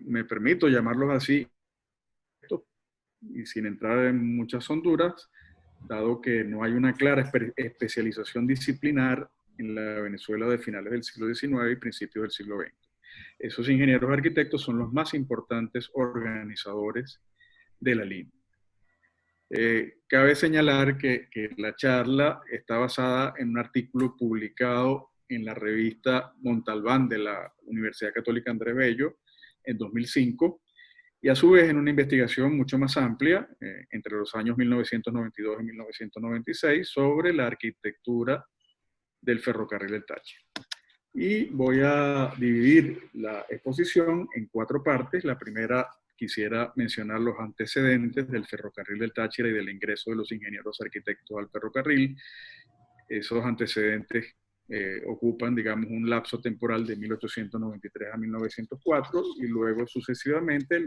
me permito llamarlos así, y sin entrar en muchas honduras, dado que no hay una clara especialización disciplinar en la Venezuela de finales del siglo XIX y principios del siglo XX. Esos ingenieros arquitectos son los más importantes organizadores de la línea. Cabe señalar que la charla está basada en un artículo publicado en la revista Montalbán de la Universidad Católica Andrés Bello en 2005, y a su vez en una investigación mucho más amplia, entre los años 1992 y 1996, sobre la arquitectura del ferrocarril del Táchira. Y voy a dividir la exposición en 4 partes. La primera, quisiera mencionar los antecedentes del ferrocarril del Táchira y del ingreso de los ingenieros arquitectos al ferrocarril. Esos antecedentes ocupan, digamos, un lapso temporal de 1893 a 1904, y luego sucesivamente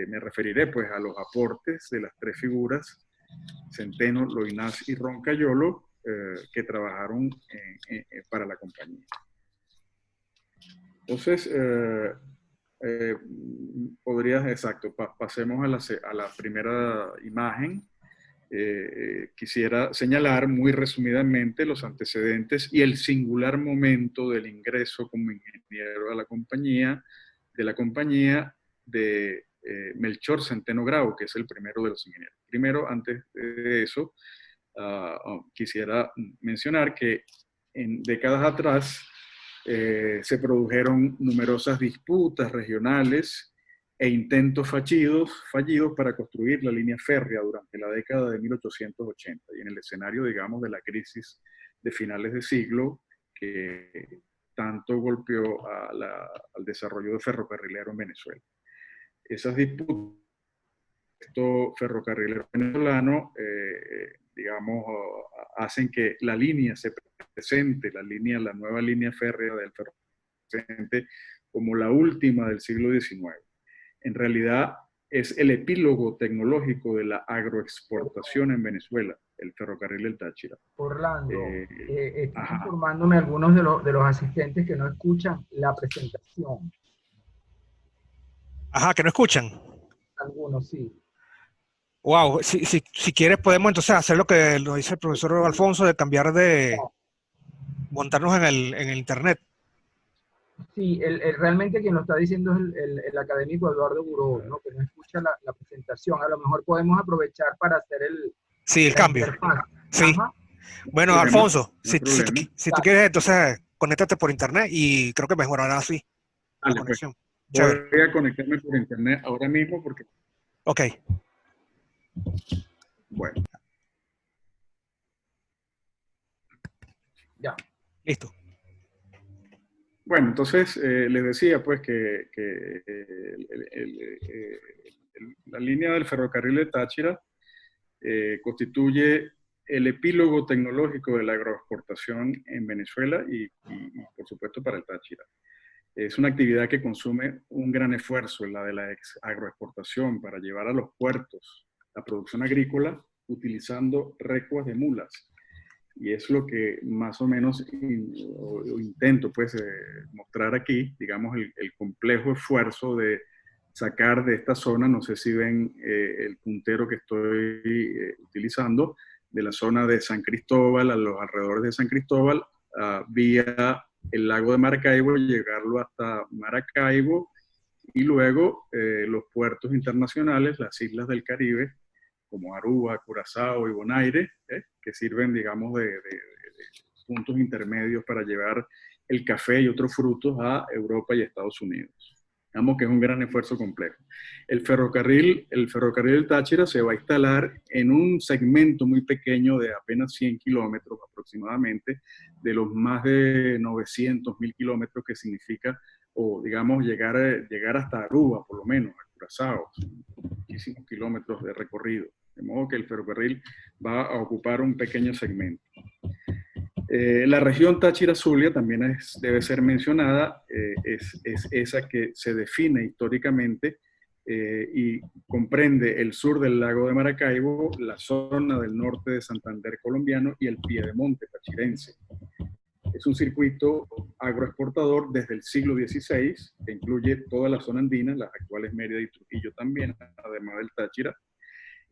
me referiré pues a los aportes de las 3 figuras, Centeno, Loynaz y Roncayolo, que trabajaron para la compañía. Entonces, pasemos a la primera imagen. Quisiera señalar muy resumidamente los antecedentes y el singular momento del ingreso como ingeniero a la compañía, de Melchor Centeno Grau, que es el primero de los ingenieros. Primero, antes de eso, quisiera mencionar que en décadas atrás se produjeron numerosas disputas regionales e intentos fallidos para construir la línea férrea durante la década de 1880, y en el escenario, digamos, de la crisis de finales de siglo que tanto golpeó al desarrollo ferrocarrilero en Venezuela. Esas disputas, esto ferrocarrilero venezolano, digamos, hacen que la línea se presente, la nueva línea férrea del ferrocarril, como la última del siglo XIX. En realidad es el epílogo tecnológico de la agroexportación en Venezuela, el ferrocarril del Táchira. Orlando, estoy informándome algunos de los asistentes que no escuchan la presentación. Ajá, que no escuchan. Algunos sí. Wow, si quieres podemos entonces hacer lo que lo dice el profesor Alfonso, de cambiar de montarnos en el internet. Sí, realmente quien lo está diciendo es el académico Eduardo Buró, ¿no? Que no escucha la presentación. A lo mejor podemos aprovechar para hacer el cambio. Interfaz. Sí. Ajá. Bueno, Alfonso, si tú quieres, entonces conéctate por internet y creo que mejorará así la conexión. Voy a conectarme por internet ahora mismo porque... Ok. Bueno. Ya. Listo. Bueno, entonces les decía pues que la línea del ferrocarril de Táchira constituye el epílogo tecnológico de la agroexportación en Venezuela y por supuesto para el Táchira. Es una actividad que consume un gran esfuerzo, la de la agroexportación, para llevar a los puertos la producción agrícola utilizando recuas de mulas. Y es lo que más o menos intento pues, mostrar aquí, digamos, el complejo esfuerzo de sacar de esta zona, no sé si ven el puntero que estoy utilizando, de la zona de San Cristóbal, a los alrededores de San Cristóbal, vía el lago de Maracaibo, llegarlo hasta Maracaibo, y luego los puertos internacionales, las islas del Caribe, como Aruba, Curazao y Bonaire, que sirven, digamos, de puntos intermedios para llevar el café y otros frutos a Europa y Estados Unidos. Digamos que es un gran esfuerzo complejo. El ferrocarril del Táchira se va a instalar en un segmento muy pequeño de apenas 100 kilómetros aproximadamente, de los más de 900.000 kilómetros que significa, o digamos, llegar hasta Aruba, por lo menos, a Curazao, muchísimos kilómetros de recorrido. De modo que el ferrocarril va a ocupar un pequeño segmento. La región Táchira-Zulia también debe ser mencionada, es esa que se define históricamente y comprende el sur del lago de Maracaibo, la zona del norte de Santander colombiano y el piedemonte tachirense. Es un circuito agroexportador desde el siglo XVI, que incluye toda la zona andina, las actuales Mérida y Trujillo también, además del Táchira.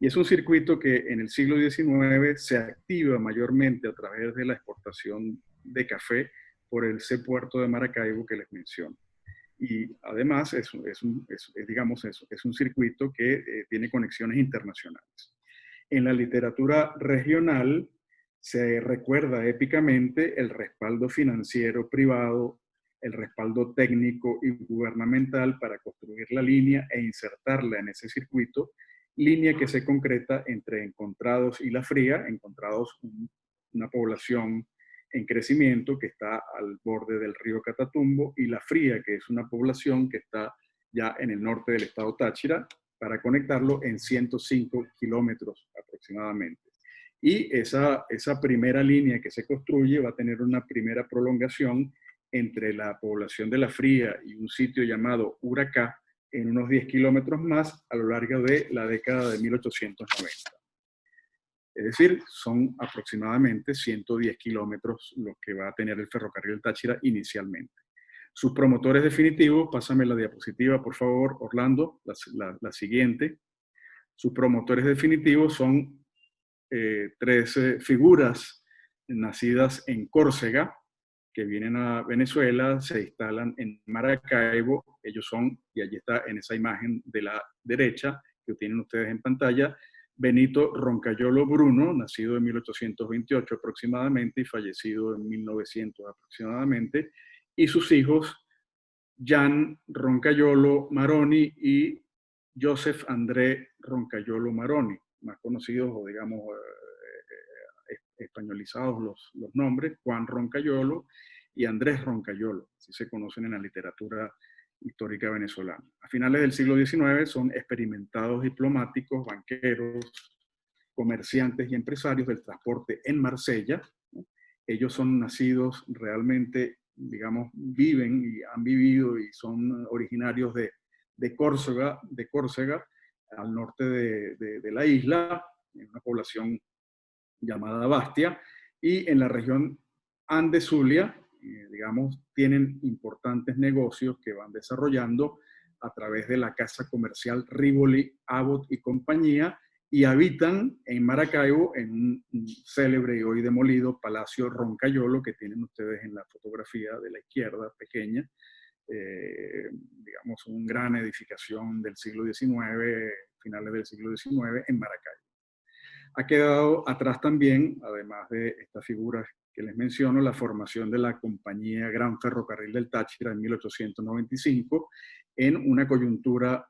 Y es un circuito que en el siglo XIX se activa mayormente a través de la exportación de café por ese puerto de Maracaibo que les menciono. Y además es un circuito que tiene conexiones internacionales. En la literatura regional se recuerda épicamente el respaldo financiero privado, el respaldo técnico y gubernamental para construir la línea e insertarla en ese circuito, línea que se concreta entre Encontrados y La Fría. Encontrados, una población en crecimiento que está al borde del río Catatumbo, y La Fría, que es una población que está ya en el norte del estado Táchira, para conectarlo en 105 kilómetros aproximadamente. Y esa primera línea que se construye va a tener una primera prolongación entre la población de La Fría y un sitio llamado Huracá, en unos 10 kilómetros más a lo largo de la década de 1890. Es decir, son aproximadamente 110 kilómetros los que va a tener el ferrocarril del Táchira inicialmente. Sus promotores definitivos, pásame la diapositiva por favor, Orlando, la siguiente. Sus promotores definitivos son tres figuras nacidas en Córcega, que vienen a Venezuela, se instalan en Maracaibo. Ellos son, y allí está en esa imagen de la derecha que tienen ustedes en pantalla, Benito Roncayolo Bruno, nacido en 1828 aproximadamente y fallecido en 1900 aproximadamente, y sus hijos Jan Roncayolo Maroni y Joseph André Roncayolo Maroni, más conocidos o digamos españolizados los nombres, Juan Roncayolo y Andrés Roncayolo, así se conocen en la literatura histórica venezolana. A finales del siglo XIX son experimentados diplomáticos, banqueros, comerciantes y empresarios del transporte en Marsella, ¿no? Ellos son nacidos realmente, digamos, viven y han vivido y son originarios de Córcega, al norte de la isla, en una población llamada Bastia, y en la región Andes-Zulia, digamos, tienen importantes negocios que van desarrollando a través de la casa comercial Rivoli, Abbott y compañía, y habitan en Maracaibo en un célebre y hoy demolido Palacio Roncayolo que tienen ustedes en la fotografía de la izquierda, pequeña, digamos, una gran edificación del siglo XIX, finales del siglo XIX en Maracaibo. Ha quedado atrás también, además de estas figuras que les menciono, la formación de la compañía Gran Ferrocarril del Táchira en 1895, en una coyuntura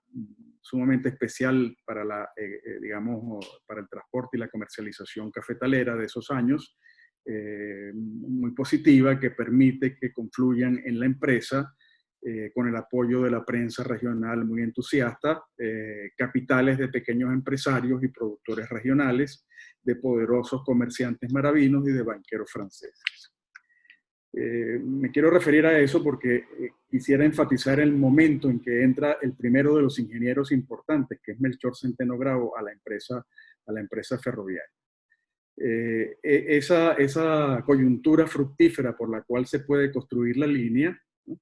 sumamente especial para, digamos, para el transporte y la comercialización cafetalera de esos años, muy positiva, que permite que confluyan en la empresa, con el apoyo de la prensa regional muy entusiasta, capitales de pequeños empresarios y productores regionales, de poderosos comerciantes maravinos y de banqueros franceses. Me quiero referir a eso porque quisiera enfatizar el momento en que entra el primero de los ingenieros importantes, que es Melchor Centeno Grau, a la empresa ferroviaria. Esa coyuntura fructífera por la cual se puede construir la línea, ¿no?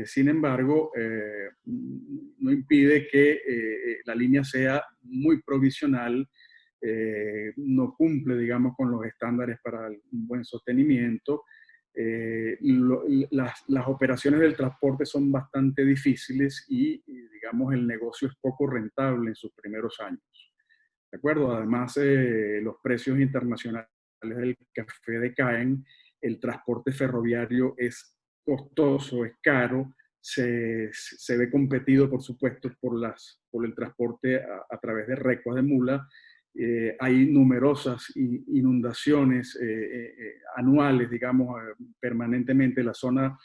Sin embargo, no impide que la línea sea muy provisional, no cumple, digamos, con los estándares para un buen sostenimiento. Las operaciones del transporte son bastante difíciles y, digamos, el negocio es poco rentable en sus primeros años. ¿De acuerdo? Además, los precios internacionales del café decaen, el transporte ferroviario es costoso, es caro, se ve competido, por supuesto, por el transporte a través de recuas de mula. Hay numerosas inundaciones anuales, digamos, permanentemente. La zona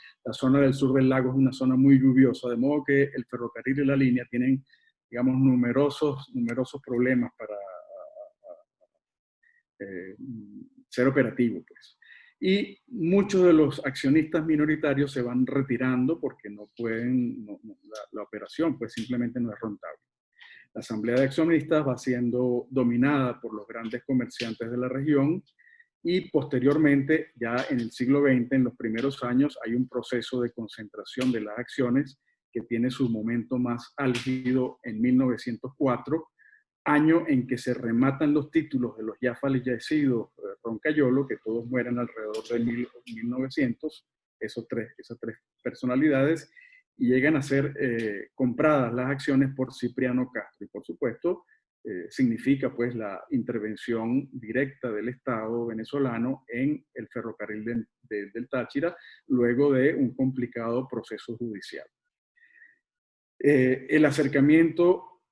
del sur del lago es una zona muy lluviosa, de modo que el ferrocarril y la línea tienen, digamos, numerosos problemas para ser operativo, pues. Y muchos de los accionistas minoritarios se van retirando porque no pueden, la operación pues simplemente no es rentable. La asamblea de accionistas va siendo dominada por los grandes comerciantes de la región y posteriormente, ya en el siglo XX, en los primeros años, hay un proceso de concentración de las acciones que tiene su momento más álgido en 1904, año en que se rematan los títulos de los ya fallecidos Roncayolo, que todos mueren alrededor de 1900, esas tres personalidades, y llegan a ser compradas las acciones por Cipriano Castro. Y por supuesto, significa pues la intervención directa del Estado venezolano en el ferrocarril del Táchira, luego de un complicado proceso judicial. El acercamiento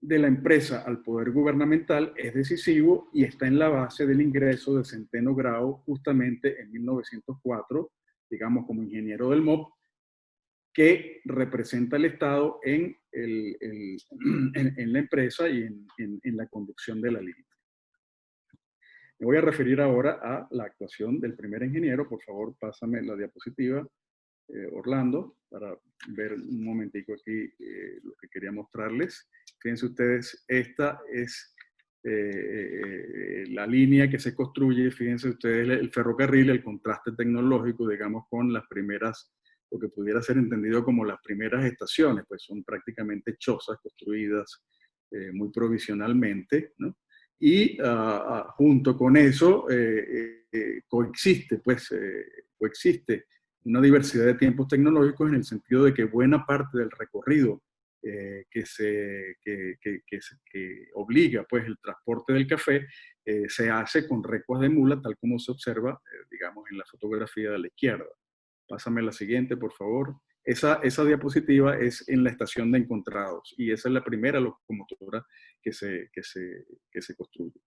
de la empresa al poder gubernamental es decisivo y está en la base del ingreso de Centeno Grau justamente en 1904, digamos como ingeniero del MOP, que representa al Estado en la empresa y en la conducción de la línea. Me voy a referir ahora a la actuación del primer ingeniero. Por favor, pásame la diapositiva, Orlando, para ver un momentico aquí lo que quería mostrarles. Fíjense ustedes, esta es la línea que se construye. Fíjense ustedes el ferrocarril, el contraste tecnológico, digamos, con las primeras, lo que pudiera ser entendido como las primeras estaciones, pues son prácticamente chozas construidas muy provisionalmente, ¿no? Y junto con eso coexiste una diversidad de tiempos tecnológicos en el sentido de que buena parte del recorrido que obliga pues el transporte del café se hace con recuas de mula, tal como se observa, digamos, en la fotografía de la izquierda. Pásame la siguiente, por favor. Esa diapositiva es en la estación de Encontrados y esa es la primera locomotora que se construye.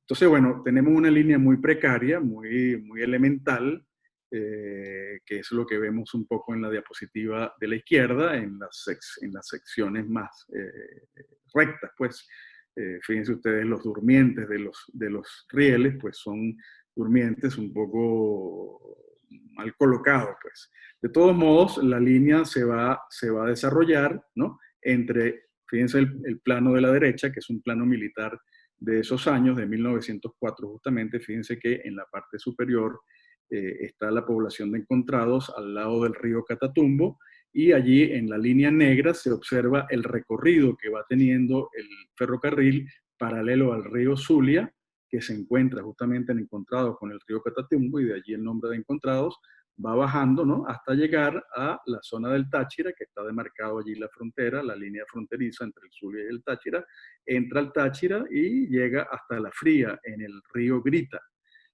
Entonces, bueno, tenemos una línea muy precaria, muy elemental, que es lo que vemos un poco en la diapositiva de la izquierda, en las secciones más rectas, pues. Fíjense ustedes, los durmientes de los rieles, pues son durmientes un poco mal colocados, pues. De todos modos, la línea se va a desarrollar, ¿no? Fíjense el plano de la derecha, que es un plano militar de esos años, de 1904 justamente. Fíjense que en la parte superior está la población de Encontrados al lado del río Catatumbo, y allí en la línea negra se observa el recorrido que va teniendo el ferrocarril paralelo al río Zulia, que se encuentra justamente en Encontrados con el río Catatumbo, y de allí el nombre de Encontrados. Va bajando, ¿no?, hasta llegar a la zona del Táchira, que está demarcado allí la frontera, la línea fronteriza entre el Zulia y el Táchira. Entra al Táchira y llega hasta La Fría, en el río Grita.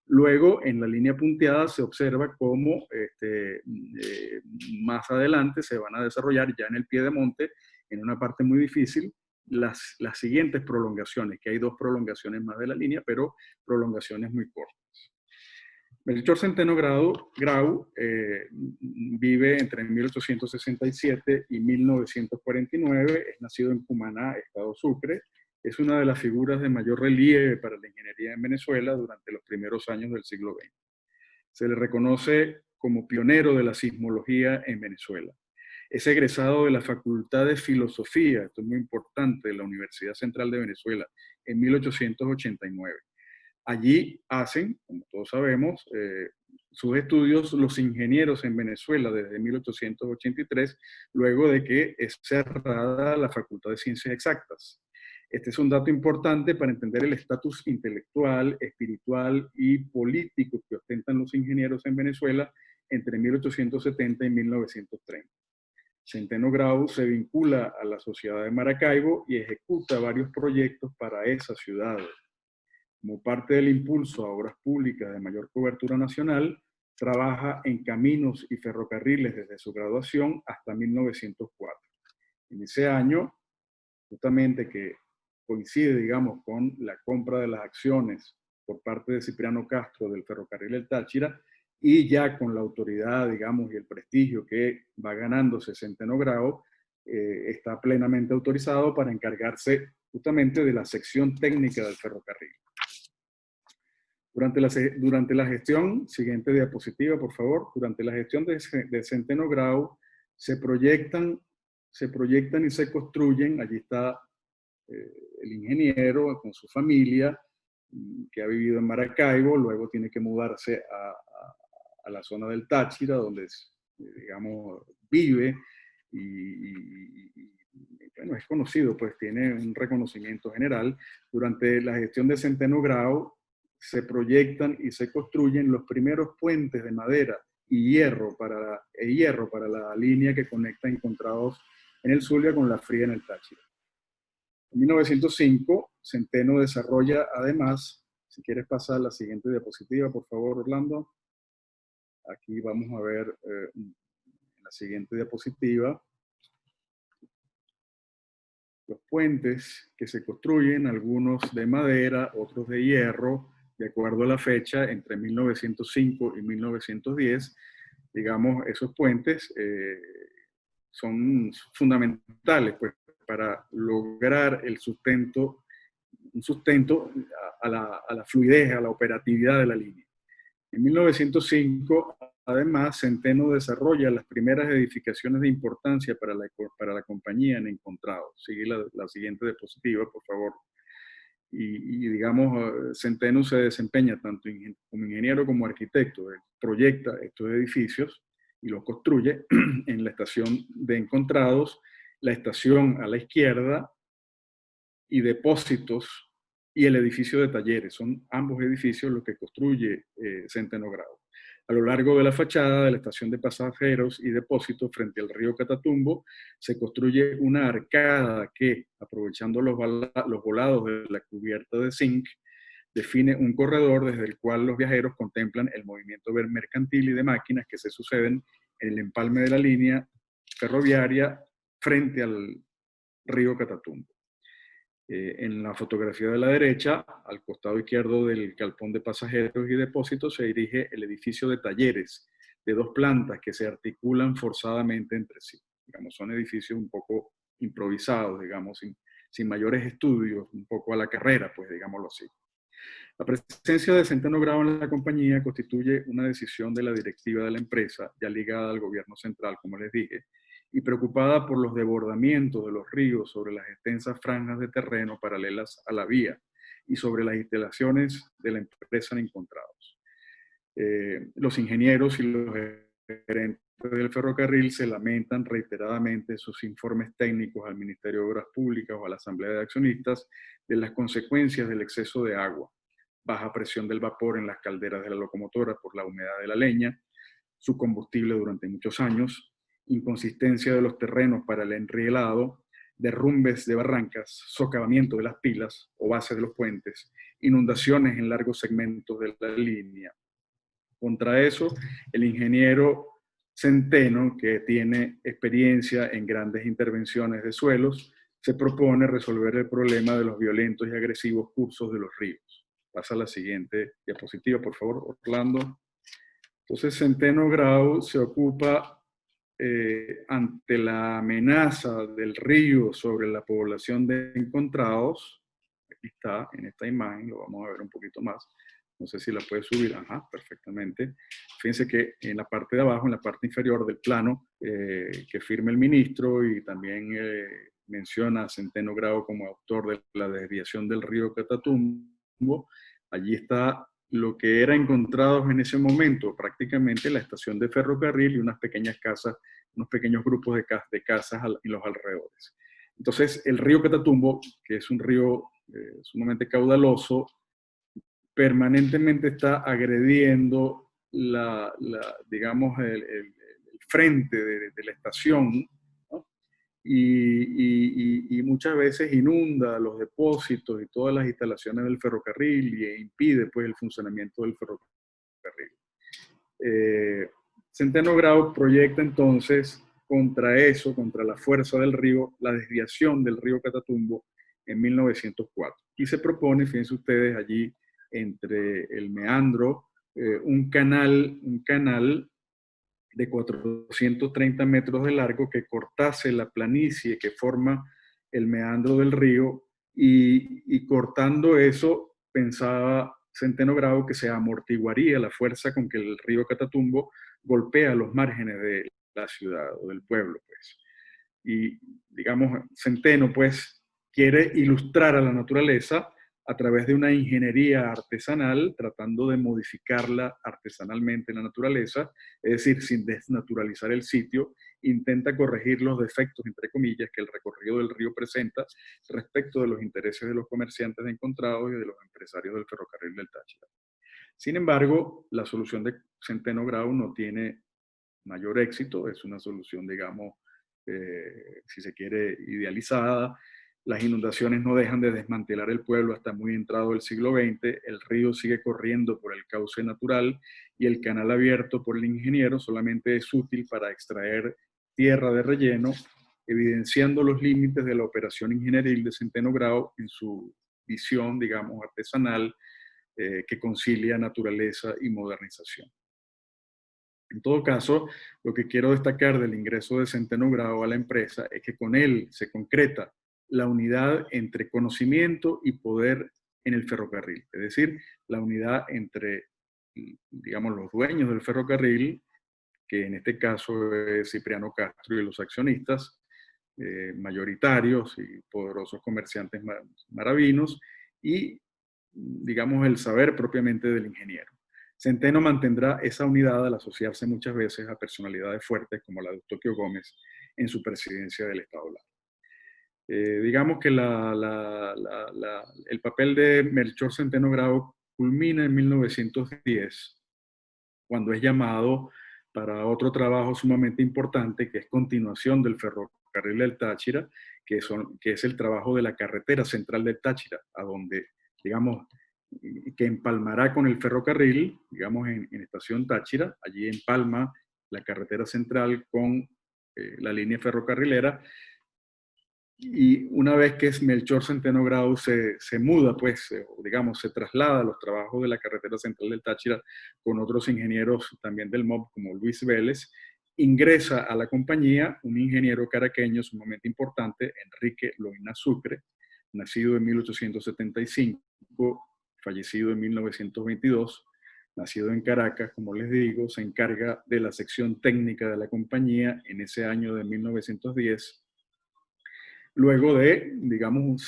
Luego, en la línea punteada se observa cómo más adelante se van a desarrollar ya en el Piedemonte, en una parte muy difícil, las siguientes prolongaciones, que hay 2 prolongaciones más de la línea, pero prolongaciones muy cortas. Melchor Centeno Grau vive entre 1867 y 1949, es nacido en Cumaná, Estado Sucre. Es una de las figuras de mayor relieve para la ingeniería en Venezuela durante los primeros años del siglo XX. Se le reconoce como pionero de la sismología en Venezuela. Es egresado de la Facultad de Filosofía, esto es muy importante, de la Universidad Central de Venezuela, en 1889. Allí hacen, como todos sabemos, sus estudios los ingenieros en Venezuela desde 1883, luego de que es cerrada la Facultad de Ciencias Exactas. Este es un dato importante para entender el estatus intelectual, espiritual y político que ostentan los ingenieros en Venezuela entre 1870 y 1930. Centeno Grau se vincula a la Sociedad de Maracaibo y ejecuta varios proyectos para esa ciudad. Como parte del impulso a obras públicas de mayor cobertura nacional, trabaja en caminos y ferrocarriles desde su graduación hasta 1904. En ese año, justamente que coincide, digamos, con la compra de las acciones por parte de Cipriano Castro del ferrocarril del Táchira, y ya con la autoridad, digamos, y el prestigio que va ganándose Centeno Grau, está plenamente autorizado para encargarse justamente de la sección técnica del ferrocarril. Durante la gestión, siguiente diapositiva, por favor, durante la gestión de Centeno Grau se proyectan y se construyen, allí está el ingeniero con su familia, que ha vivido en Maracaibo, luego tiene que mudarse a la zona del Táchira, donde, digamos, vive y bueno, es conocido, pues tiene un reconocimiento general. Durante la gestión de Centeno Grau se proyectan y se construyen los primeros puentes de madera y hierro para la línea que conecta Encontrados en el Zulia con La Fría en el Táchira. En 1905, Centeno desarrolla además, si quieres pasar la siguiente diapositiva, por favor, Orlando. Aquí vamos a ver la siguiente diapositiva los puentes que se construyen, algunos de madera, otros de hierro, de acuerdo a la fecha, entre 1905 y 1910. Digamos, esos puentes son fundamentales pues, para lograr el sustento, un sustento a la fluidez, a la operatividad de la línea. En 1905, además, Centeno desarrolla las primeras edificaciones de importancia para la compañía en Encontrados. Sigue la siguiente diapositiva, por favor. Y digamos, Centeno se desempeña tanto como ingeniero como arquitecto. Él proyecta estos edificios y los construye en la estación de Encontrados, la estación a la izquierda y depósitos y el edificio de talleres. Son ambos edificios los que construye Centeno Grau. A lo largo de la fachada de la estación de pasajeros y depósitos frente al río Catatumbo se construye una arcada que, aprovechando los volados de la cubierta de zinc, define un corredor desde el cual los viajeros contemplan el movimiento mercantil y de máquinas que se suceden en el empalme de la línea ferroviaria frente al río Catatumbo. En la fotografía de la derecha, al costado izquierdo del galpón de pasajeros y depósitos, se dirige el edificio de talleres de 2 plantas que se articulan forzadamente entre sí. Digamos, son edificios un poco improvisados, digamos, sin mayores estudios, un poco a la carrera, pues digámoslo así. La presencia de Centeno Grau en la compañía constituye una decisión de la directiva de la empresa, ya ligada al gobierno central, como les dije, y preocupada por los desbordamientos de los ríos sobre las extensas franjas de terreno paralelas a la vía y sobre las instalaciones de la empresa en Encontrados. Los ingenieros y los gerentes del ferrocarril se lamentan reiteradamente en sus informes técnicos al Ministerio de Obras Públicas o a la Asamblea de Accionistas de las consecuencias del exceso de agua, baja presión del vapor en las calderas de la locomotora por la humedad de la leña, su combustible durante muchos años, inconsistencia de los terrenos para el enrielado, derrumbes de barrancas, socavamiento de las pilas o bases de los puentes, inundaciones en largos segmentos de la línea. Contra eso, el ingeniero Centeno, que tiene experiencia en grandes intervenciones de suelos, se propone resolver el problema de los violentos y agresivos cursos de los ríos. Pasa a la siguiente diapositiva, por favor, Orlando. Entonces, Centeno Grau se ocupa ante la amenaza del río sobre la población de Encontrados. Aquí está, en esta imagen, lo vamos a ver un poquito más. No sé si la puede subir. Ajá, perfectamente. Fíjense que en la parte de abajo, en la parte inferior del plano, que firma el ministro y también menciona a Centeno Grau como autor de la desviación del río Catatumbo, allí está lo que era Encontrados en ese momento, prácticamente la estación de ferrocarril y unas pequeñas casas, unos pequeños grupos de casas en los alrededores. Entonces, el río Catatumbo, que es un río sumamente caudaloso, permanentemente está agrediendo digamos, el frente de la estación, ¿no? Y muchas veces inunda los depósitos y todas las instalaciones del ferrocarril e impide pues, el funcionamiento del ferrocarril. Centeno Grau proyecta entonces contra eso, contra la fuerza del río, la desviación del río Catatumbo en 1904. Y se propone, fíjense ustedes, allí entre el meandro, un canal de 430 metros de largo que cortase la planicie que forma el meandro del río y cortando eso pensaba Centeno Grau que se amortiguaría la fuerza con que el río Catatumbo golpea los márgenes de la ciudad o del pueblo, pues. Y digamos, Centeno pues quiere ilustrar a la naturaleza a través de una ingeniería artesanal, tratando de modificarla artesanalmente en la naturaleza, es decir, sin desnaturalizar el sitio, intenta corregir los defectos, entre comillas, que el recorrido del río presenta respecto de los intereses de los comerciantes de Encontrados y de los empresarios del ferrocarril del Táchira. Sin embargo, la solución de Centeno Grau no tiene mayor éxito, es una solución, digamos, si se quiere, idealizada. Las inundaciones no dejan de desmantelar el pueblo hasta muy entrado el siglo XX, el río sigue corriendo por el cauce natural y el canal abierto por el ingeniero solamente es útil para extraer tierra de relleno, evidenciando los límites de la operación ingenieril de Centeno Grau en su visión, digamos, artesanal, que concilia naturaleza y modernización. En todo caso, lo que quiero destacar del ingreso de Centeno Grau a la empresa es que con él se concreta la unidad entre conocimiento y poder en el ferrocarril, es decir, la unidad entre, digamos, los dueños del ferrocarril, que en este caso es Cipriano Castro y los accionistas mayoritarios y poderosos comerciantes maravinos, y, digamos, el saber propiamente del ingeniero. Centeno mantendrá esa unidad al asociarse muchas veces a personalidades fuertes como la de Eustoquio Gómez en su presidencia del Estado Lara. Digamos que el papel de Melchor Centeno Grau culmina en 1910, cuando es llamado para otro trabajo sumamente importante, que es continuación del ferrocarril del Táchira, que es el trabajo de la carretera central del Táchira, a donde, digamos, que empalmará con el ferrocarril, digamos, en Estación Táchira, allí empalma la carretera central con la línea ferrocarrilera, y una vez que Melchor Centeno Grau se muda, pues, digamos, se traslada a los trabajos de la carretera central del Táchira con otros ingenieros también del MOB, como Luis Vélez, ingresa a la compañía un ingeniero caraqueño sumamente importante, Enrique Loina Sucre, nacido en 1875, fallecido en 1922, nacido en Caracas, como les digo, se encarga de la sección técnica de la compañía en ese año de 1910, luego de, digamos,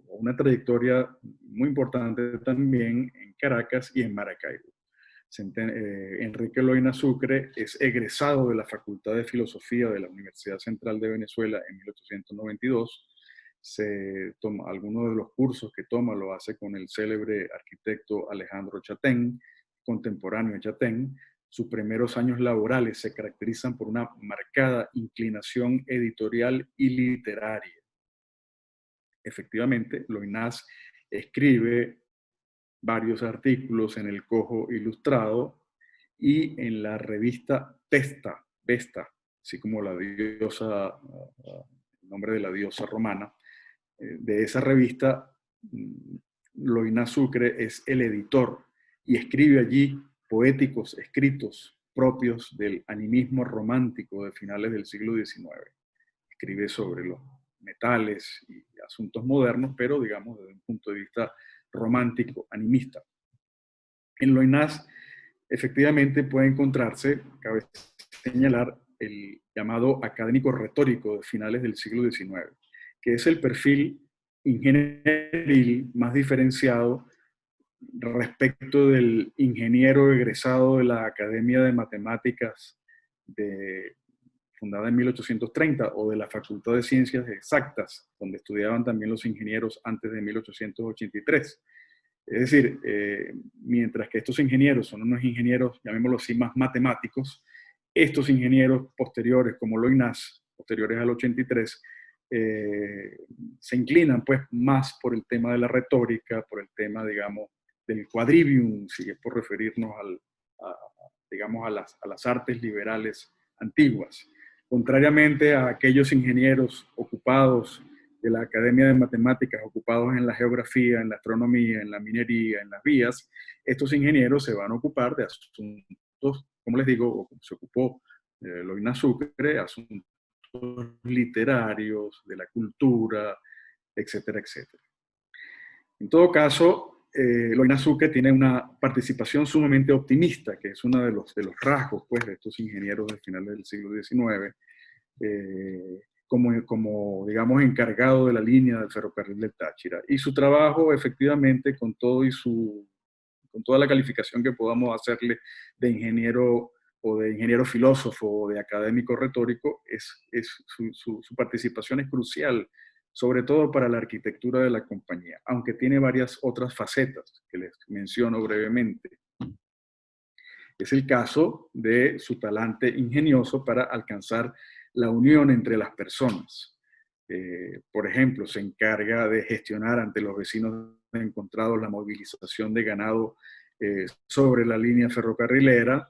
una trayectoria muy importante también en Caracas y en Maracaibo. Enrique Loina Sucre es egresado de la Facultad de Filosofía de la Universidad Central de Venezuela en 1892. Algunos de los cursos que toma lo hace con el célebre arquitecto Alejandro Chatén, contemporáneo de Chatén. Sus primeros años laborales se caracterizan por una marcada inclinación editorial y literaria. Efectivamente, Loinás escribe varios artículos en el Cojo Ilustrado y en la revista Vesta, así como la diosa, el nombre de la diosa romana. De esa revista, Loinás Sucre es el editor y escribe allí poéticos escritos propios del animismo romántico de finales del siglo XIX. Escribe sobre los metales y asuntos modernos, pero digamos desde un punto de vista romántico, animista. En Loinás, efectivamente, puede encontrarse, cabe señalar, el llamado académico retórico de finales del siglo XIX, que es el perfil ingenieril más diferenciado respecto del ingeniero egresado de la Academia de Matemáticas fundada en 1830, o de la Facultad de Ciencias Exactas, donde estudiaban también los ingenieros antes de 1883. Es decir, mientras que estos ingenieros son unos ingenieros, llamémoslo así, más matemáticos, estos ingenieros posteriores, como Loinás, posteriores al 83, se inclinan pues más por el tema de la retórica, por el tema, digamos, del quadrivium, si es por referirnos digamos, a las artes liberales antiguas. Contrariamente a aquellos ingenieros ocupados de la Academia de Matemáticas, ocupados en la geografía, en la astronomía, en la minería, en las vías, estos ingenieros se van a ocupar de asuntos, como les digo, se ocupó Loinás Sucre, asuntos literarios, de la cultura, etcétera, etcétera. En todo caso, Loinás Sucre tiene una participación sumamente optimista, que es uno de los rasgos pues, de estos ingenieros de finales del siglo XIX. como, digamos, encargado de la línea del ferrocarril del Táchira. Y su trabajo, efectivamente, con toda la calificación que podamos hacerle de ingeniero o de ingeniero filósofo o de académico retórico, su participación es crucial, sobre todo para la arquitectura de la compañía, aunque tiene varias otras facetas que les menciono brevemente. Es el caso de su talante ingenioso para alcanzar la unión entre las personas. Por ejemplo, se encarga de gestionar ante los vecinos encontrados la movilización de ganado sobre la línea ferrocarrilera,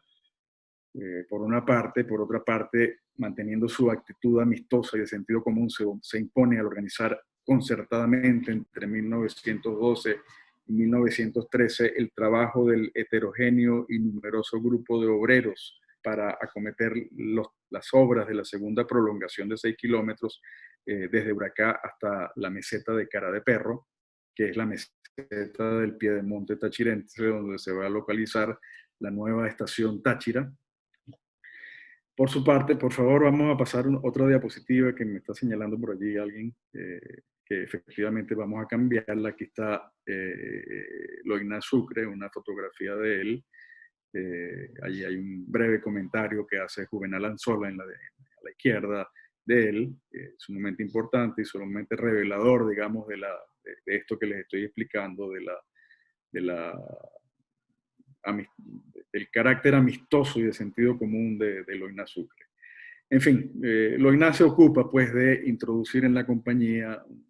por una parte. Por otra parte, manteniendo su actitud amistosa y de sentido común, se impone al organizar concertadamente entre 1912 y 1913 el trabajo del heterogéneo y numeroso grupo de obreros para acometer las obras de la segunda prolongación de 6 kilómetros desde Uracá hasta la meseta de Cara de Perro, que es la meseta del Piedemonte tachirense, donde se va a localizar la nueva estación Táchira. Por su parte, por favor, vamos a pasar otra diapositiva que me está señalando por allí alguien, que efectivamente vamos a cambiarla. Aquí está Loynaz Sucre, una fotografía de él. Allí hay un breve comentario que hace Juvenal Anzola a la izquierda de él, sumamente importante y sumamente revelador, digamos, de esto que les estoy explicando, el carácter amistoso y de sentido común de Loynaz Sucre. En fin, Loynaz se ocupa pues de introducir en la compañía un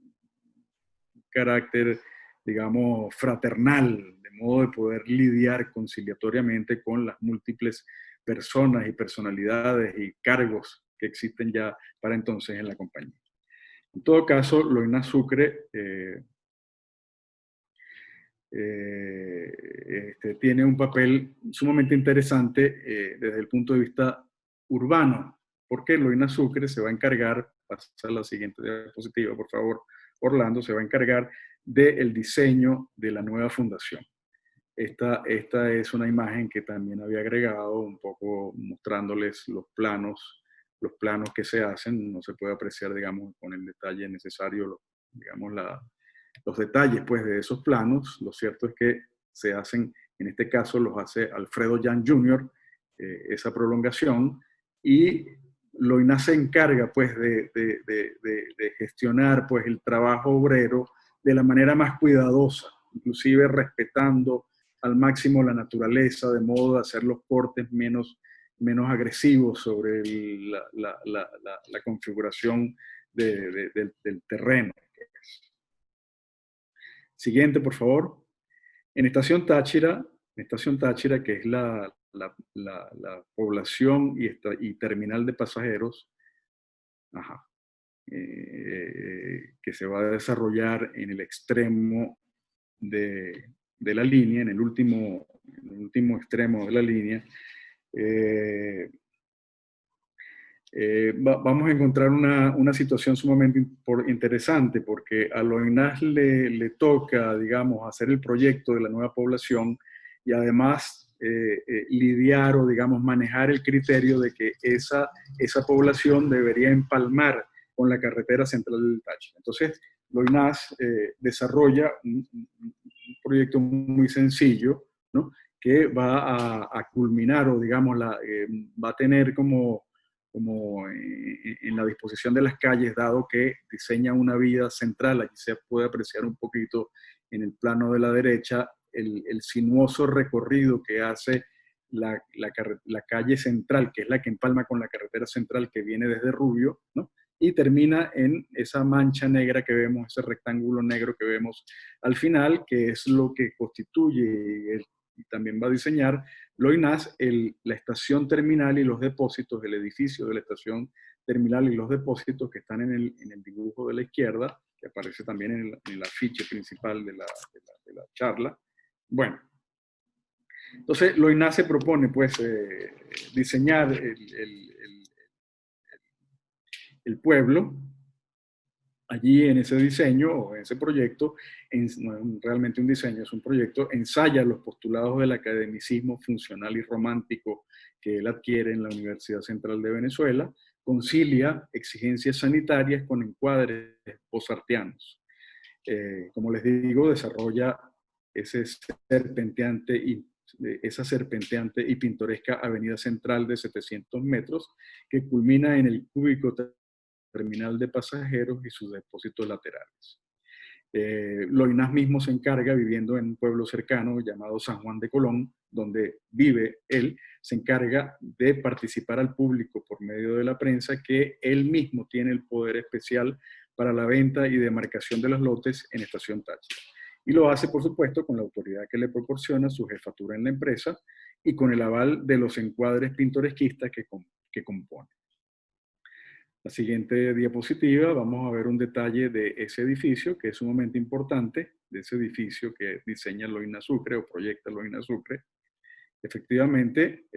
carácter, digamos, fraternal, de modo de poder lidiar conciliatoriamente con las múltiples personas y personalidades y cargos que existen ya para entonces en la compañía. En todo caso, Loynaz Sucre tiene un papel sumamente interesante desde el punto de vista urbano, porque Loynaz Sucre se va a encargar, pasa a la siguiente diapositiva, por favor, Orlando, se va a encargar del diseño de la nueva fundación. Esta es una imagen que también había agregado, un poco mostrándoles los planos que se hacen. No se puede apreciar, digamos, con el detalle necesario, digamos, los detalles pues, de esos planos. Lo cierto es que se hacen, en este caso los hace Alfredo Jan Jr., esa prolongación, y Loynaz se encarga pues, de gestionar pues, el trabajo obrero de la manera más cuidadosa, inclusive respetando al máximo la naturaleza, de modo de hacer los cortes menos agresivos sobre la configuración del terreno. Siguiente, por favor. En Estación Táchira, que es la población y terminal de pasajeros, que se va a desarrollar en el extremo de la línea, en el último extremo de la línea, vamos a encontrar una situación sumamente interesante, porque a Loynaz le toca, digamos, hacer el proyecto de la nueva población y además lidiar o, digamos, manejar el criterio de que esa población debería empalmar con la carretera central del Táchira. Entonces, Loynaz desarrolla un proyecto muy sencillo, ¿no?, que va a culminar o, digamos, va a tener como en la disposición de las calles, dado que diseña una vía central. Aquí se puede apreciar un poquito en el plano de la derecha el sinuoso recorrido que hace la calle central, que es la que empalma con la carretera central que viene desde Rubio, ¿no?, y termina en esa mancha negra que vemos, ese rectángulo negro que vemos al final, que es lo que constituye y también va a diseñar Loynaz la estación terminal y los depósitos, el edificio de la estación terminal y los depósitos que están en el dibujo de la izquierda, que aparece también en el afiche principal de la charla. Bueno, entonces Loynaz se propone pues diseñar el pueblo Allí en ese diseño o en ese proyecto, no es realmente un diseño, es un proyecto, ensaya los postulados del academicismo funcional y romántico que él adquiere en la Universidad Central de Venezuela, concilia exigencias sanitarias con encuadres posartianos. Como les digo, desarrolla ese serpenteante y, esa serpenteante y pintoresca avenida central de 700 metros que culmina en el cúbico terminal de pasajeros y sus depósitos laterales. Loinás mismo se encarga, viviendo en un pueblo cercano llamado San Juan de Colón, donde vive él, se encarga de participar al público por medio de la prensa, que él mismo tiene el poder especial para la venta y demarcación de los lotes en Estación Táchira. Y lo hace, por supuesto, con la autoridad que le proporciona su jefatura en la empresa y con el aval de los encuadres pintoresquistas que compone. La siguiente diapositiva, vamos a ver un detalle de ese edificio, que es sumamente importante, de ese edificio que diseña Loinás Sucre o proyecta Loinás Sucre. Efectivamente,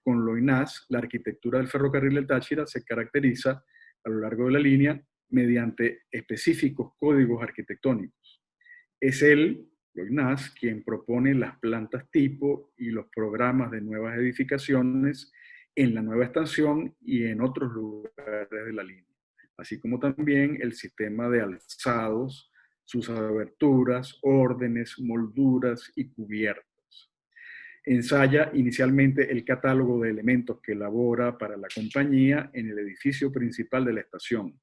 con Loinás, la arquitectura del ferrocarril del Táchira se caracteriza a lo largo de la línea mediante específicos códigos arquitectónicos. Es él, Loinás, quien propone las plantas tipo y los programas de nuevas edificaciones en la nueva estación y en otros lugares de la línea, así como también el sistema de alzados, sus aberturas, órdenes, molduras y cubiertas. Ensaya inicialmente el catálogo de elementos que elabora para la compañía en el edificio principal de la estación,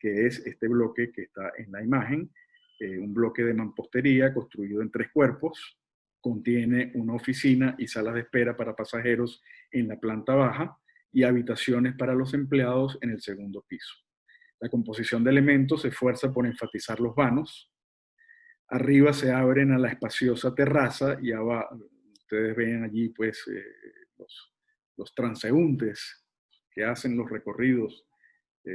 que es este bloque que está en la imagen, un bloque de mampostería construido en 3 cuerpos, contiene una oficina y salas de espera para pasajeros en la planta baja y habitaciones para los empleados en el segundo piso. La composición de elementos se esfuerza por enfatizar los vanos. Arriba se abren a la espaciosa terraza y abajo, ustedes ven allí pues los transeúntes que hacen los recorridos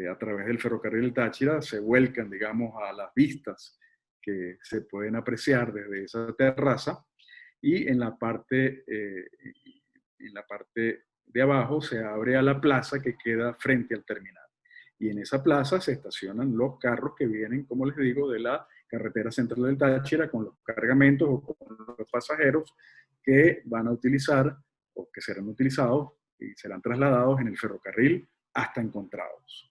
a través del ferrocarril del Táchira, se vuelcan, digamos, a las vistas que se pueden apreciar desde esa terraza, y en la parte de abajo se abre a la plaza que queda frente al terminal. Y en esa plaza se estacionan los carros que vienen, como les digo, de la carretera central del Táchira con los cargamentos o con los pasajeros que van a utilizar o que serán utilizados y serán trasladados en el ferrocarril hasta Encontrados.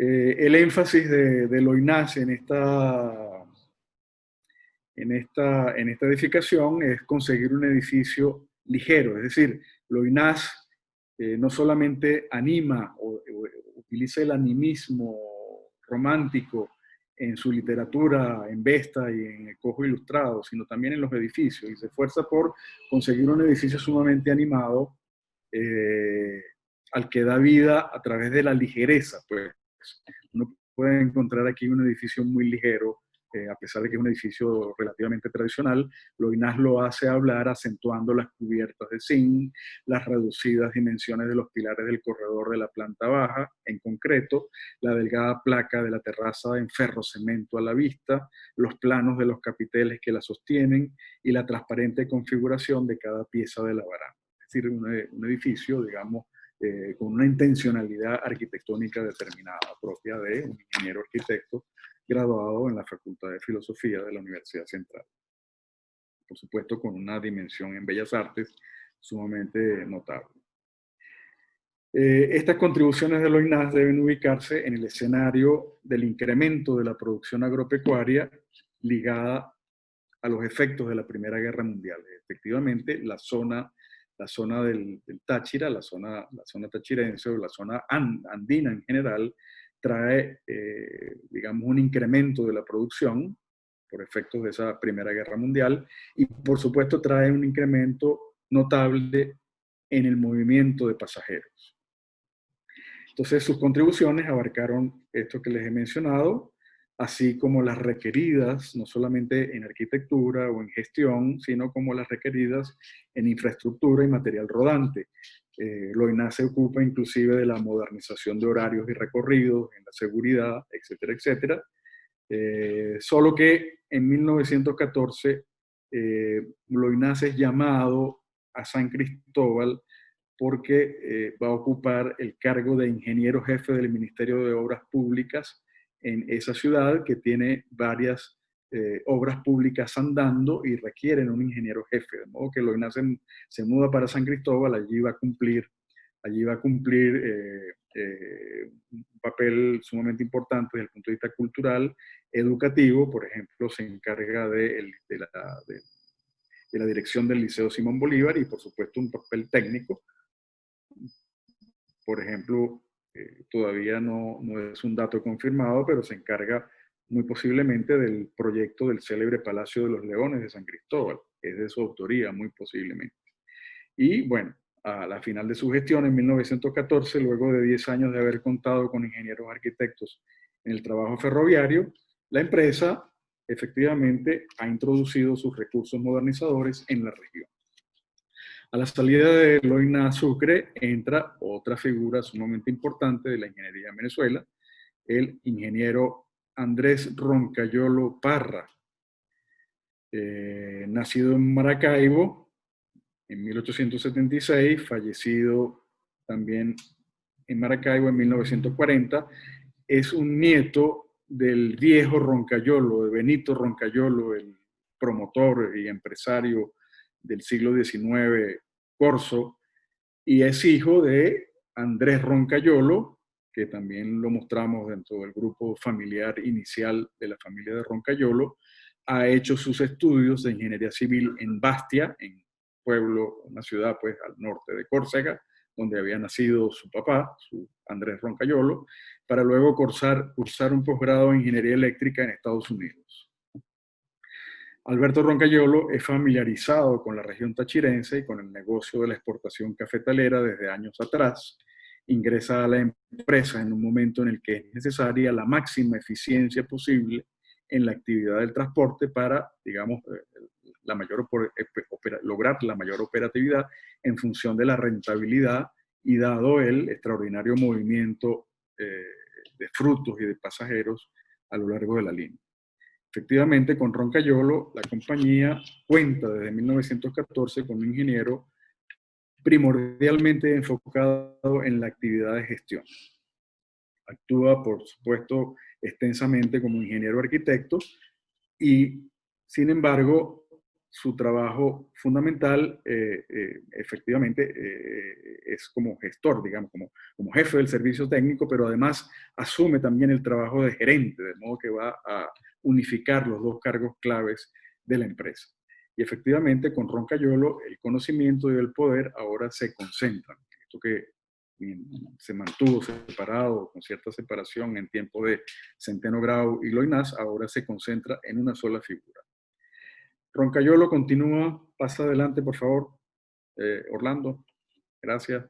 El énfasis de Loinás en esta edificación es conseguir un edificio ligero, es decir, Loinás no solamente anima o utiliza el animismo romántico en su literatura, en Vesta y en El Cojo Ilustrado, sino también en los edificios, y se esfuerza por conseguir un edificio sumamente animado al que da vida a través de la ligereza. Pues uno puede encontrar aquí un edificio muy ligero, a pesar de que es un edificio relativamente tradicional. Loinás lo hace hablar acentuando las cubiertas de zinc, las reducidas dimensiones de los pilares del corredor de la planta baja, en concreto, la delgada placa de la terraza en ferrocemento a la vista, los planos de los capiteles que la sostienen y la transparente configuración de cada pieza de la baranda. Es decir, un edificio, digamos, con una intencionalidad arquitectónica determinada, propia de un ingeniero arquitecto graduado en la Facultad de Filosofía de la Universidad Central. Por supuesto, con una dimensión en Bellas Artes sumamente notable. Estas contribuciones de Loinás deben ubicarse en el escenario del incremento de la producción agropecuaria ligada a los efectos de la Primera Guerra Mundial. Efectivamente, la zona del Táchira, la zona tachirense o la zona andina en general, trae, digamos, un incremento de la producción por efectos de esa Primera Guerra Mundial, y por supuesto trae un incremento notable en el movimiento de pasajeros. Entonces sus contribuciones abarcaron esto que les he mencionado, así como las requeridas, no solamente en arquitectura o en gestión, sino como las requeridas en infraestructura y material rodante. Loinás se ocupa inclusive de la modernización de horarios y recorridos, en la seguridad, etcétera, etcétera. Solo que en 1914 Loinás es llamado a San Cristóbal porque va a ocupar el cargo de ingeniero jefe del Ministerio de Obras Públicas en esa ciudad, que tiene varias obras públicas andando y requieren un ingeniero jefe. De modo que Loinas se muda para San Cristóbal, allí va a cumplir un papel sumamente importante desde el punto de vista cultural, educativo. Por ejemplo, se encarga de la dirección del Liceo Simón Bolívar y, por supuesto, un papel técnico. Por ejemplo, todavía no es un dato confirmado, pero se encarga muy posiblemente del proyecto del célebre Palacio de los Leones de San Cristóbal. Es de su autoría, muy posiblemente. Y bueno, a la final de su gestión, en 1914, luego de 10 años de haber contado con ingenieros arquitectos en el trabajo ferroviario, la empresa efectivamente ha introducido sus recursos modernizadores en la región. A la salida de Loina Sucre entra otra figura sumamente importante de la ingeniería en Venezuela, el ingeniero Andrés Roncayolo Parra, nacido en Maracaibo en 1876, fallecido también en Maracaibo en 1940, es un nieto del viejo Roncayolo, de Benito Roncayolo, el promotor y empresario del siglo XIX, Corso, y es hijo de Andrés Roncayolo, que también lo mostramos dentro del grupo familiar inicial de la familia de Roncayolo. Ha hecho sus estudios de ingeniería civil en Bastia, en pueblo, una ciudad pues al norte de Córcega, donde había nacido su papá, Andrés Roncayolo, para luego cursar un posgrado en ingeniería eléctrica en Estados Unidos. Alberto Roncayolo es familiarizado con la región tachirense y con el negocio de la exportación cafetalera desde años atrás. Ingresa a la empresa en un momento en el que es necesaria la máxima eficiencia posible en la actividad del transporte para, digamos, lograr la mayor operatividad en función de la rentabilidad y dado el extraordinario movimiento de frutos y de pasajeros a lo largo de la línea. Efectivamente, con Roncayolo, la compañía cuenta desde 1914 con un ingeniero primordialmente enfocado en la actividad de gestión. Actúa, por supuesto, extensamente como ingeniero arquitecto y, sin embargo, su trabajo fundamental efectivamente es como gestor, digamos, como jefe del servicio técnico, pero además asume también el trabajo de gerente, de modo que va a unificar los dos cargos claves de la empresa. Y efectivamente, con Roncayolo, el conocimiento y el poder ahora se concentran. Esto que se mantuvo separado, con cierta separación en tiempo de Centeno Grau y Loinas, ahora se concentra en una sola figura. Roncayolo continúa, pasa adelante por favor, Orlando, gracias.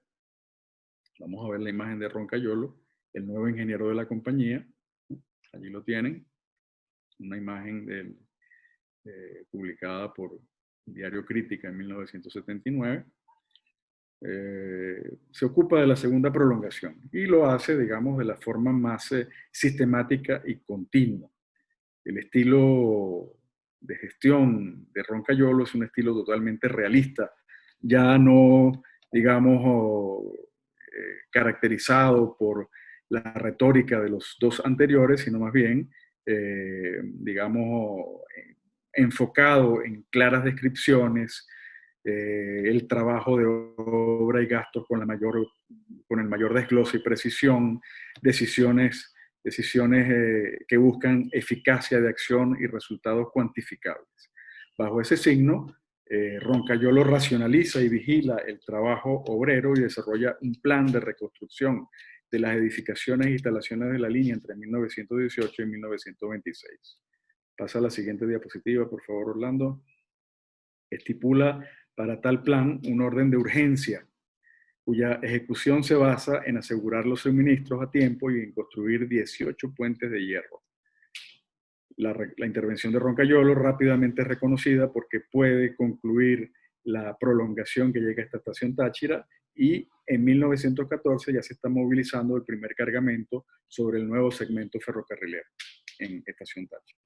Vamos a ver la imagen de Roncayolo, el nuevo ingeniero de la compañía, allí lo tienen, una imagen publicada por Diario Crítica en 1979. Se ocupa de la segunda prolongación y lo hace, digamos, de la forma más sistemática y continua. El estilo de gestión de Roncayolo es un estilo totalmente realista, ya no, digamos, caracterizado por la retórica de los dos anteriores, sino más bien, digamos, enfocado en claras descripciones, el trabajo de obra y gastos con el mayor desglose y precisión, decisiones que buscan eficacia de acción y resultados cuantificables. Bajo ese signo, Roncayolo racionaliza y vigila el trabajo obrero y desarrolla un plan de reconstrucción de las edificaciones e instalaciones de la línea entre 1918 y 1926. Pasa a la siguiente diapositiva, por favor, Orlando. Estipula para tal plan un orden de urgencia, cuya ejecución se basa en asegurar los suministros a tiempo y en construir 18 puentes de hierro. La intervención de Roncayolo rápidamente es reconocida porque puede concluir la prolongación que llega a esta estación Táchira y en 1914 ya se está movilizando el primer cargamento sobre el nuevo segmento ferrocarrilero en estación Táchira.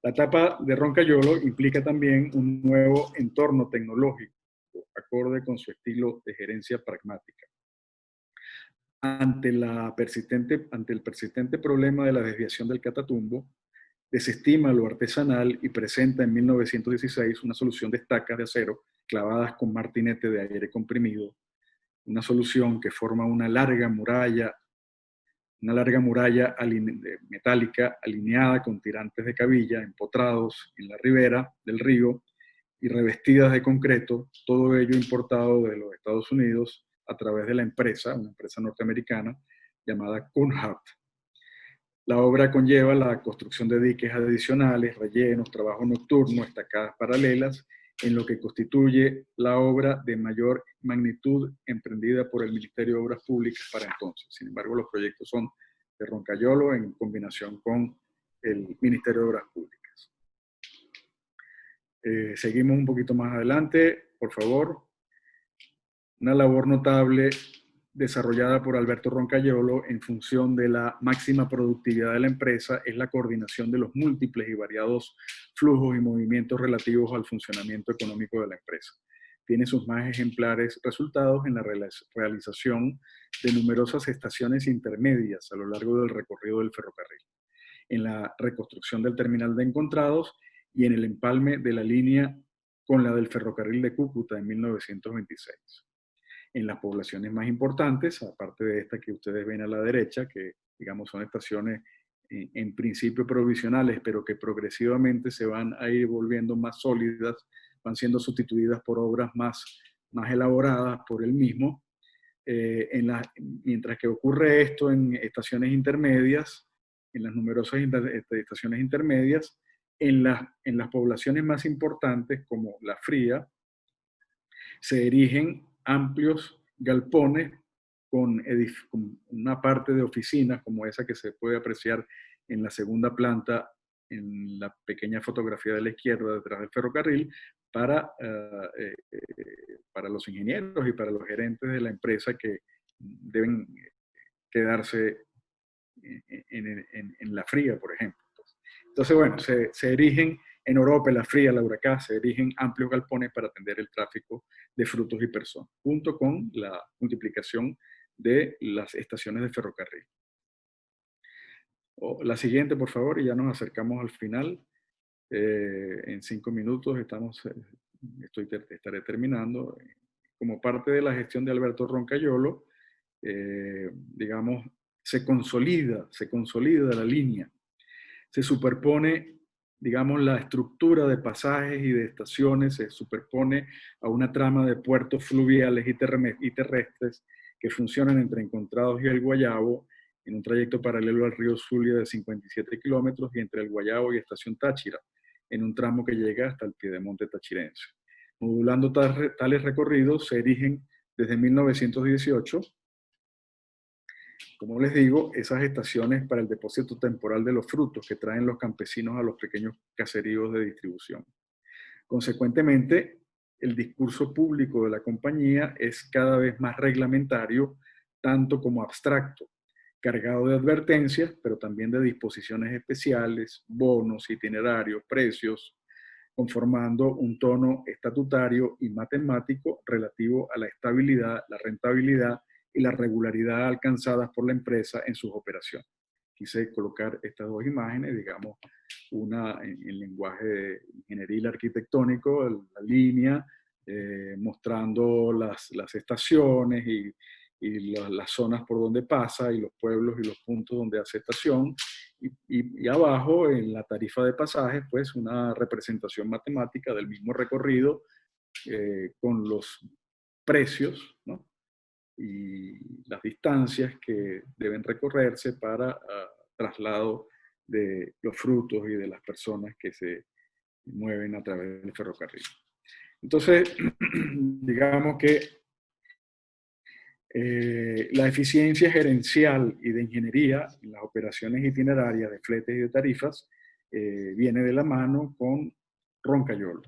La etapa de Roncayolo implica también un nuevo entorno tecnológico táctico, acorde con su estilo de gerencia pragmática. Ante el persistente problema de la desviación del Catatumbo, desestima lo artesanal y presenta en 1916 una solución de estacas de acero clavadas con martinete de aire comprimido, una solución que forma una larga muralla metálica alineada con tirantes de cabilla empotrados en la ribera del río y revestidas de concreto, todo ello importado de los Estados Unidos a través de una empresa norteamericana llamada Cunard. La obra conlleva la construcción de diques adicionales, rellenos, trabajo nocturno, estacadas paralelas, en lo que constituye la obra de mayor magnitud emprendida por el Ministerio de Obras Públicas para entonces. Sin embargo, los proyectos son de Roncayolo en combinación con el Ministerio de Obras Públicas. Seguimos un poquito más adelante, por favor. Una labor notable desarrollada por Alberto Roncayolo en función de la máxima productividad de la empresa es la coordinación de los múltiples y variados flujos y movimientos relativos al funcionamiento económico de la empresa. Tiene sus más ejemplares resultados en la realización de numerosas estaciones intermedias a lo largo del recorrido del ferrocarril, en la reconstrucción del terminal de Encontrados y en el empalme de la línea con la del ferrocarril de Cúcuta en 1926. En las poblaciones más importantes, aparte de esta que ustedes ven a la derecha, que digamos son estaciones en principio provisionales, pero que progresivamente se van a ir volviendo más sólidas, van siendo sustituidas por obras más elaboradas por él mismo. Mientras que ocurre esto en estaciones intermedias, en las numerosas estaciones intermedias, en las poblaciones más importantes, como La Fría, se erigen amplios galpones con una parte de oficinas como esa que se puede apreciar en la segunda planta en la pequeña fotografía de la izquierda detrás del ferrocarril para los ingenieros y para los gerentes de la empresa que deben quedarse en La Fría, por ejemplo. Entonces, bueno, se erigen en Europa, en La Fría, la Huracán, se erigen amplios galpones para atender el tráfico de frutos y personas, junto con la multiplicación de las estaciones de ferrocarril. La siguiente, por favor, y ya nos acercamos al final. En 5 minutos estaré terminando. Como parte de la gestión de Alberto Roncayolo, digamos, se consolida la línea. Se superpone, digamos, la estructura de pasajes y de estaciones, se superpone a una trama de puertos fluviales y terrestres que funcionan entre Encontrados y el Guayabo, en un trayecto paralelo al río Zulia de 57 kilómetros y entre el Guayabo y Estación Táchira, en un tramo que llega hasta el piedemonte tachirense. Modulando tales recorridos, se erigen desde 1918, como les digo, esas estaciones para el depósito temporal de los frutos que traen los campesinos a los pequeños caseríos de distribución. Consecuentemente, el discurso público de la compañía es cada vez más reglamentario, tanto como abstracto, cargado de advertencias, pero también de disposiciones especiales, bonos, itinerarios, precios, conformando un tono estatutario y matemático relativo a la estabilidad, la rentabilidad y la regularidad alcanzadas por la empresa en sus operaciones. Quise colocar estas dos imágenes, digamos, una en lenguaje de ingeniería arquitectónico, la línea, mostrando las estaciones y las zonas por donde pasa y los pueblos y los puntos donde hace estación. Y abajo, en la tarifa de pasajes, pues una representación matemática del mismo recorrido con los precios, ¿no? Y las distancias que deben recorrerse para traslado de los frutos y de las personas que se mueven a través del ferrocarril. Entonces, digamos que la eficiencia gerencial y de ingeniería en las operaciones itinerarias de fletes y de tarifas viene de la mano con Roncayolo.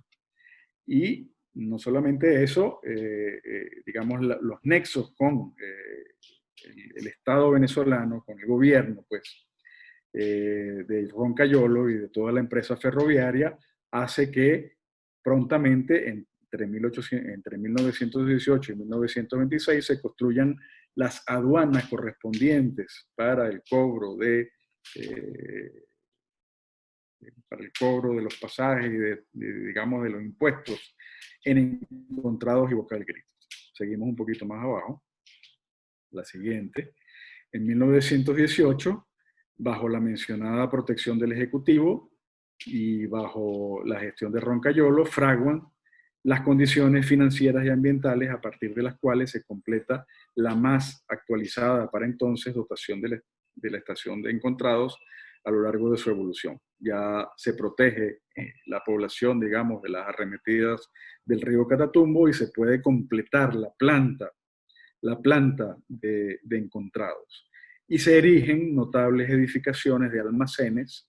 Y no solamente eso, digamos, los nexos con el Estado venezolano, con el gobierno, pues, de Roncayolo y de toda la empresa ferroviaria, hace que prontamente, en entre 1918 y 1926 se construyan las aduanas correspondientes para el cobro de los pasajes y digamos, de los impuestos en encontrados y Boca del Grito. Seguimos un poquito más abajo. La siguiente. En 1918, bajo la mencionada protección del Ejecutivo y bajo la gestión de Roncayolo, fraguan las condiciones financieras y ambientales a partir de las cuales se completa la más actualizada para entonces dotación de la estación de encontrados a lo largo de su evolución. Ya se protege la población, digamos, de las arremetidas del río Catatumbo y se puede completar la planta de encontrados. Y se erigen notables edificaciones de almacenes,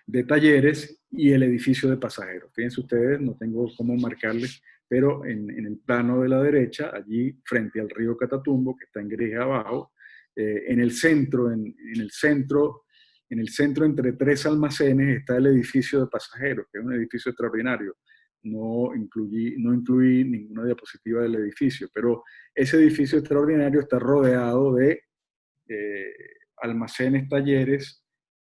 de talleres y el edificio de pasajeros. Fíjense ustedes, no tengo cómo marcarles, pero en el plano de la derecha, allí frente al río Catatumbo, que está en gris abajo, en el centro entre tres almacenes está el edificio de pasajeros, que es un edificio extraordinario. No incluí ninguna diapositiva del edificio, pero ese edificio extraordinario está rodeado de almacenes, talleres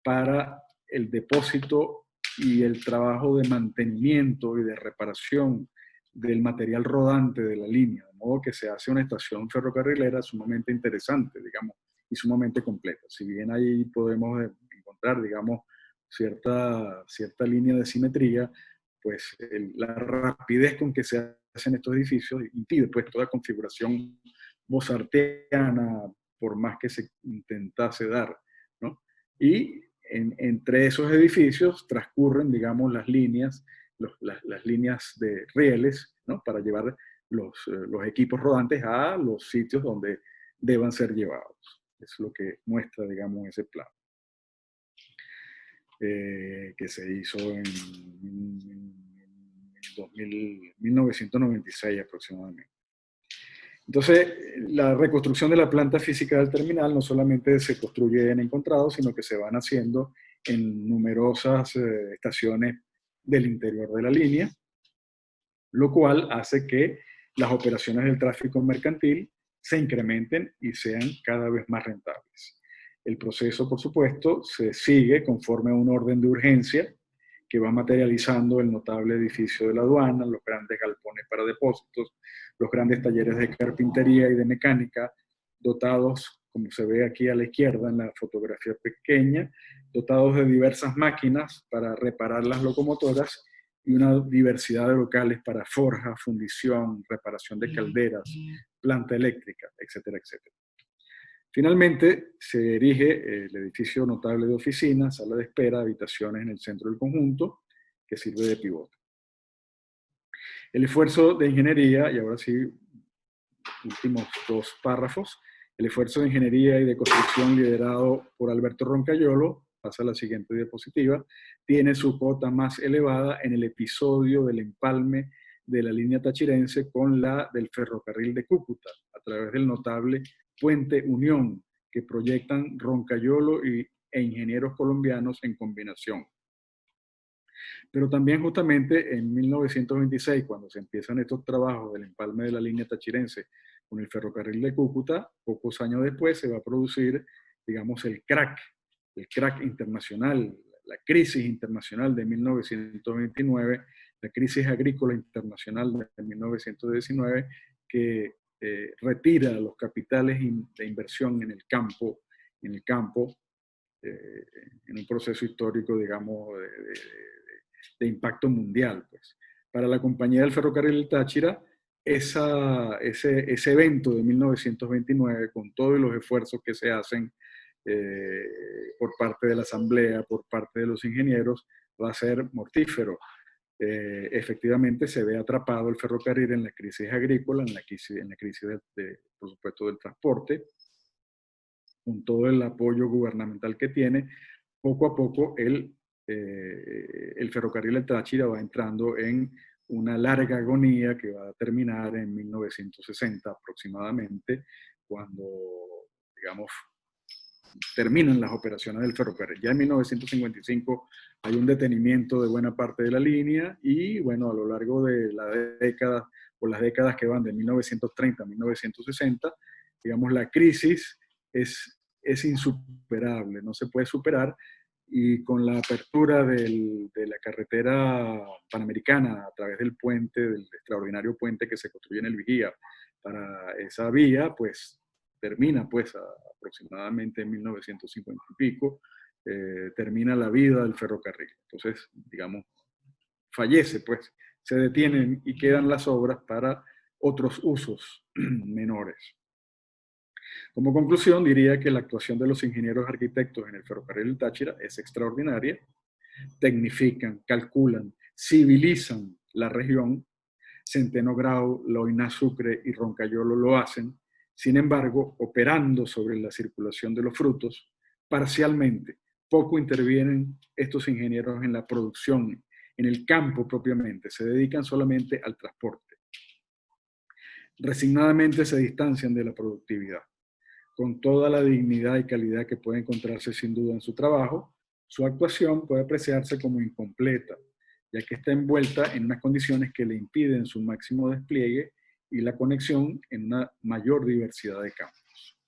para el depósito y el trabajo de mantenimiento y de reparación del material rodante de la línea, de modo que se hace una estación ferrocarrilera sumamente interesante, digamos, y sumamente completa. Si bien ahí podemos encontrar, digamos, cierta línea de simetría, pues la rapidez con que se hacen estos edificios impide pues toda configuración mozartiana, por más que se intentase dar, ¿no? Y entre esos edificios transcurren, digamos, las líneas de rieles, ¿no? Para llevar los equipos rodantes a los sitios donde deban ser llevados. Es lo que muestra, digamos, ese plan. Que se hizo en 1996 aproximadamente. Entonces, la reconstrucción de la planta física del terminal no solamente se construye en encontrados, sino que se van haciendo en numerosas estaciones del interior de la línea, lo cual hace que las operaciones del tráfico mercantil se incrementen y sean cada vez más rentables. El proceso, por supuesto, se sigue conforme a un orden de urgencia que va materializando el notable edificio de la aduana, los grandes galpones para depósitos, los grandes talleres de carpintería y de mecánica, dotados, como se ve aquí a la izquierda en la fotografía pequeña, dotados de diversas máquinas para reparar las locomotoras y una diversidad de locales para forja, fundición, reparación de calderas, planta eléctrica, etcétera, etcétera. Finalmente, se erige el edificio notable de oficinas, sala de espera, habitaciones en el centro del conjunto, que sirve de pivote. El esfuerzo de ingeniería, y ahora sí, últimos dos párrafos, el esfuerzo de ingeniería y de construcción liderado por Alberto Roncayolo, pasa a la siguiente diapositiva, tiene su cota más elevada en el episodio del empalme de la línea tachirense con la del ferrocarril de Cúcuta, a través del notable Puente Unión, que proyectan Roncayolo e ingenieros colombianos en combinación. Pero también justamente en 1926, cuando se empiezan estos trabajos del empalme de la línea tachirense con el ferrocarril de Cúcuta, pocos años después se va a producir, digamos, el crack internacional, la crisis internacional de 1929, la crisis agrícola internacional de 1919, que retira los capitales de inversión en el campo, en un proceso histórico, digamos, de impacto mundial. Pues. Para la compañía del ferrocarril del Táchira, ese evento de 1929, con todos los esfuerzos que se hacen por parte de la asamblea, por parte de los ingenieros, va a ser mortífero. Efectivamente se ve atrapado el ferrocarril en la crisis agrícola, en la crisis por supuesto, del transporte, con todo el apoyo gubernamental que tiene. Poco a poco el ferrocarril del Táchira va entrando en una larga agonía que va a terminar en 1960 aproximadamente, cuando, digamos, terminan las operaciones del ferrocarril. Ya en 1955 hay un detenimiento de buena parte de la línea y bueno, a lo largo de la década o las décadas que van de 1930 a 1960, digamos, la crisis es insuperable, no se puede superar, y con la apertura de la carretera panamericana a través del puente, del extraordinario puente que se construye en el Vigía para esa vía, pues termina pues aproximadamente en 1950 y pico, termina la vida del ferrocarril. Entonces, digamos, fallece pues, se detienen y quedan las obras para otros usos menores. Como conclusión, diría que la actuación de los ingenieros arquitectos en el ferrocarril del Táchira es extraordinaria. Tecnifican, calculan, civilizan la región. Centeno Grau, Loiná Sucre y Roncayolo lo hacen. Sin embargo, operando sobre la circulación de los frutos, parcialmente, poco intervienen estos ingenieros en la producción, en el campo propiamente, se dedican solamente al transporte. Resignadamente se distancian de la productividad. Con toda la dignidad y calidad que puede encontrarse sin duda en su trabajo, su actuación puede apreciarse como incompleta, ya que está envuelta en unas condiciones que le impiden su máximo despliegue y la conexión en una mayor diversidad de campos.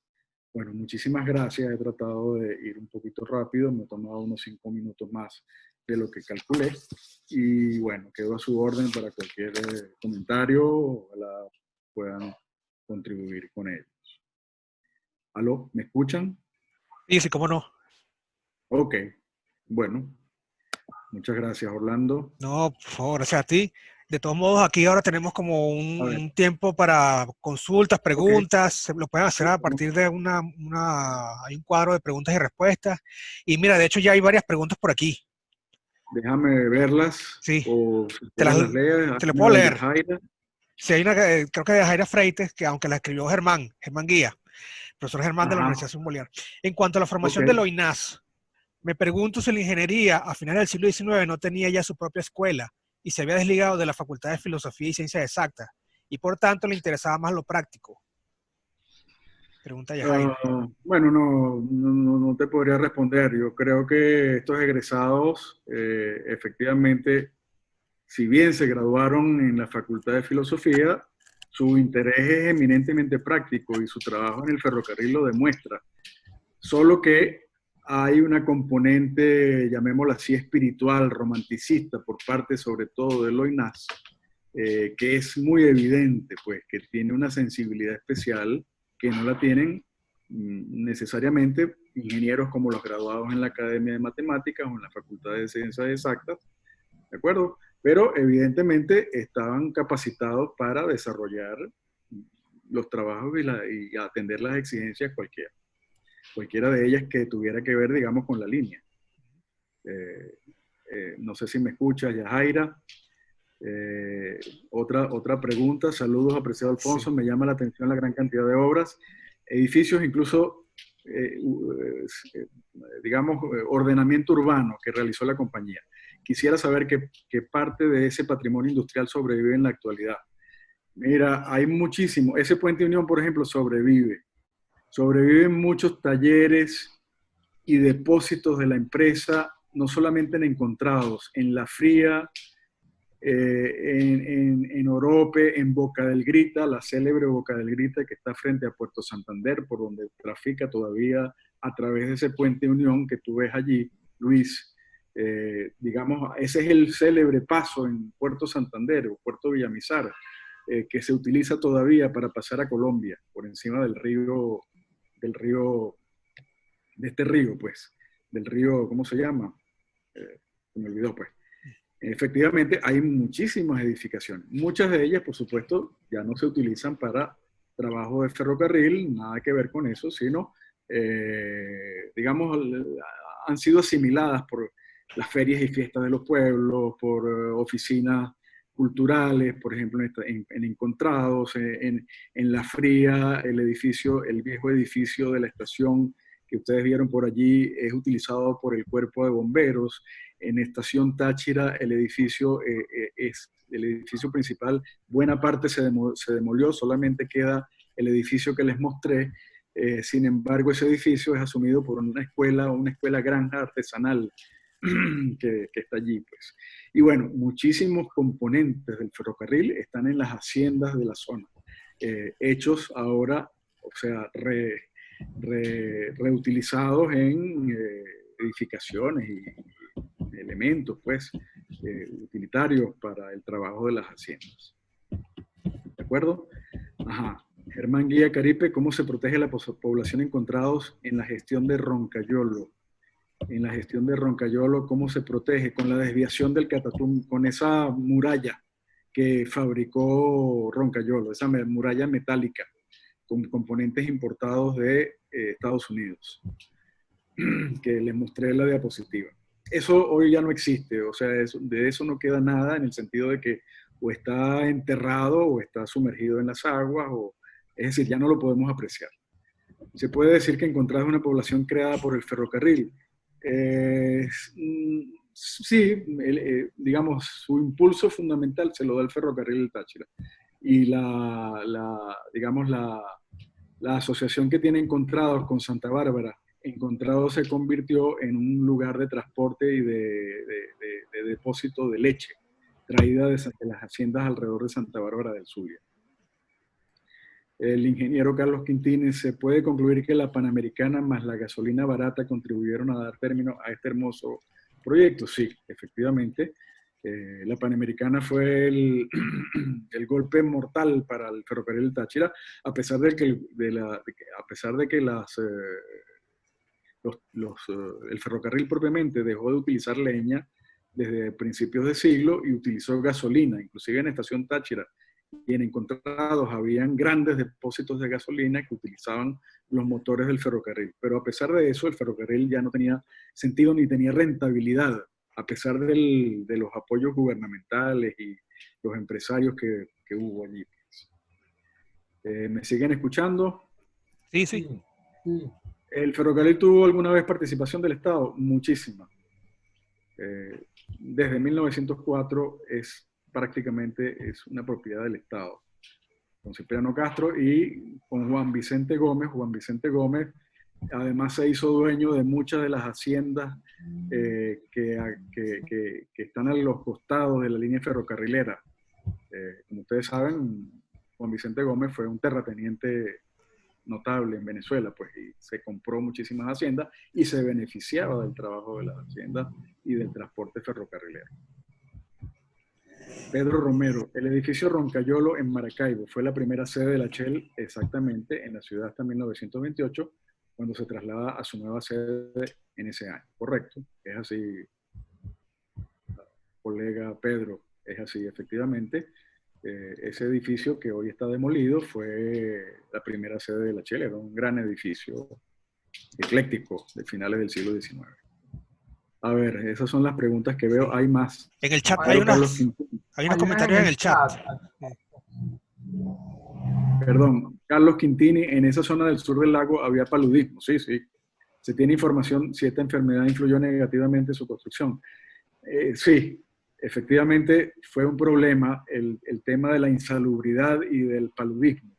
Bueno, muchísimas gracias. He tratado de ir un poquito rápido, me he tomado unos 5 minutos más de lo que calculé. Y bueno, quedo a su orden para cualquier comentario, ojalá puedan contribuir con ellos. ¿Aló? ¿Me escuchan? Sí, sí, cómo no. Ok, bueno, muchas gracias, Orlando. No, por favor, gracias a ti. De todos modos, aquí ahora tenemos como un tiempo para consultas, preguntas. Se lo pueden hacer a partir de hay un cuadro de preguntas y respuestas. Y mira, de hecho ya hay varias preguntas por aquí. Déjame verlas. Sí, O te las leas. te lo puedo leer. Sí, hay una, creo que de Jaira Freites, que aunque la escribió Germán Guía, profesor Germán de la Universidad Simón Bolívar. En cuanto a la formación de Loinás, me pregunto si la ingeniería a finales del siglo XIX no tenía ya su propia escuela y se había desligado de la Facultad de Filosofía y Ciencias Exactas, y por tanto le interesaba más lo práctico. Pregunta Yajaira. Bueno, no te podría responder. Yo creo que estos egresados, efectivamente, si bien se graduaron en la Facultad de Filosofía, su interés es eminentemente práctico y su trabajo en el ferrocarril lo demuestra. Solo que hay una componente, llamémosla así, espiritual, romanticista, por parte sobre todo de Loinás, que es muy evidente, pues, que tiene una sensibilidad especial que no la tienen necesariamente ingenieros como los graduados en la Academia de Matemáticas o en la Facultad de Ciencias Exactas, ¿de acuerdo? Pero evidentemente estaban capacitados para desarrollar los trabajos y atender las exigencias cualquiera de ellas que tuviera que ver, digamos, con la línea. No sé si me escuchas, Yajaira. Otra pregunta. Saludos, apreciado Alfonso. Sí. Me llama la atención la gran cantidad de obras, edificios, incluso, digamos, ordenamiento urbano que realizó la compañía. Quisiera saber qué parte de ese patrimonio industrial sobrevive en la actualidad. Mira, hay muchísimo. Ese puente de unión, por ejemplo, sobrevive. Sobreviven muchos talleres y depósitos de la empresa, no solamente en Encontrados, en La Fría, en Orope, en Boca del Grita, la célebre Boca del Grita que está frente a Puerto Santander, por donde trafica todavía a través de ese puente de unión que tú ves allí, Luis. Digamos, ese es el célebre paso en Puerto Santander o Puerto Villamizar, que se utiliza todavía para pasar a Colombia, por encima del río, de este río, pues, del río, ¿cómo se llama? Se me olvidó, pues. Efectivamente, hay muchísimas edificaciones. Muchas de ellas, por supuesto, ya no se utilizan para trabajo de ferrocarril, nada que ver con eso, sino, digamos, han sido asimiladas por las ferias y fiestas de los pueblos, por oficinas culturales, por ejemplo, en Encontrados, en La Fría, el viejo edificio de la estación que ustedes vieron por allí es utilizado por el cuerpo de bomberos. En Estación Táchira el edificio es el edificio principal, buena parte se demolió, solamente queda el edificio que les mostré, Sin embargo, ese edificio es asumido por una escuela granja artesanal que está allí, pues. Y bueno, muchísimos componentes del ferrocarril están en las haciendas de la zona, hechos ahora, o sea, reutilizados en edificaciones y elementos, pues, utilitarios para el trabajo de las haciendas. ¿De acuerdo? Ajá. Germán Guía Caripe, ¿cómo se protege la población encontrados en la gestión de Roncayolo? En la gestión de Roncayolo, ¿cómo se protege? Con la desviación del Catatumbo, con esa muralla que fabricó Roncayolo, esa muralla metálica, con componentes importados de Estados Unidos, que les mostré en la diapositiva. Eso hoy ya no existe, o sea, de eso no queda nada en el sentido de que o está enterrado o está sumergido en las aguas, es decir, ya no lo podemos apreciar. Se puede decir que encontrás una población creada por el ferrocarril. Sí, digamos, su impulso fundamental se lo da el ferrocarril del Táchira. Y digamos, la asociación que tiene Encontrados con Santa Bárbara, Encontrados se convirtió en un lugar de transporte y de depósito de leche, traída de las haciendas alrededor de Santa Bárbara del Zulia. El ingeniero Carlos Quintini, ¿se puede concluir que la Panamericana más la gasolina barata contribuyeron a dar término a este hermoso proyecto? Sí, efectivamente. La Panamericana fue el golpe mortal para el ferrocarril del Táchira, a pesar de que, el ferrocarril propiamente dejó de utilizar leña desde principios de siglo y utilizó gasolina, inclusive en Estación Táchira y en Encontrados habían grandes depósitos de gasolina que utilizaban los motores del ferrocarril. Pero a pesar de eso, el ferrocarril ya no tenía sentido ni tenía rentabilidad, a pesar de los apoyos gubernamentales y los empresarios que hubo allí. ¿Me siguen escuchando? Sí, sí. ¿El ferrocarril tuvo alguna vez participación del Estado? Muchísima. Desde 1904 prácticamente es una propiedad del Estado, con Cipriano Castro y con Juan Vicente Gómez. Juan Vicente Gómez además se hizo dueño de muchas de las haciendas que están a los costados de la línea ferrocarrilera. Como ustedes saben, Juan Vicente Gómez fue un terrateniente notable en Venezuela, pues, y se compró muchísimas haciendas y se beneficiaba del trabajo de las haciendas y del transporte ferrocarrilero. Pedro Romero, el edificio Roncayolo en Maracaibo fue la primera sede de la Shell exactamente en la ciudad hasta 1928, cuando se traslada a su nueva sede en ese año. Correcto, es así, colega Pedro, es así, efectivamente. Ese edificio que hoy está demolido fue la primera sede de la Shell, era un gran edificio ecléctico de finales del siglo XIX. A ver, esas son las preguntas que veo. Hay más. En el chat hay unos comentarios en el chat. Perdón, Carlos Quintini, en esa zona del sur del lago había paludismo. Sí, sí. Se tiene información si esta enfermedad influyó negativamente en su construcción. Sí, efectivamente fue un problema el tema de la insalubridad y del paludismo.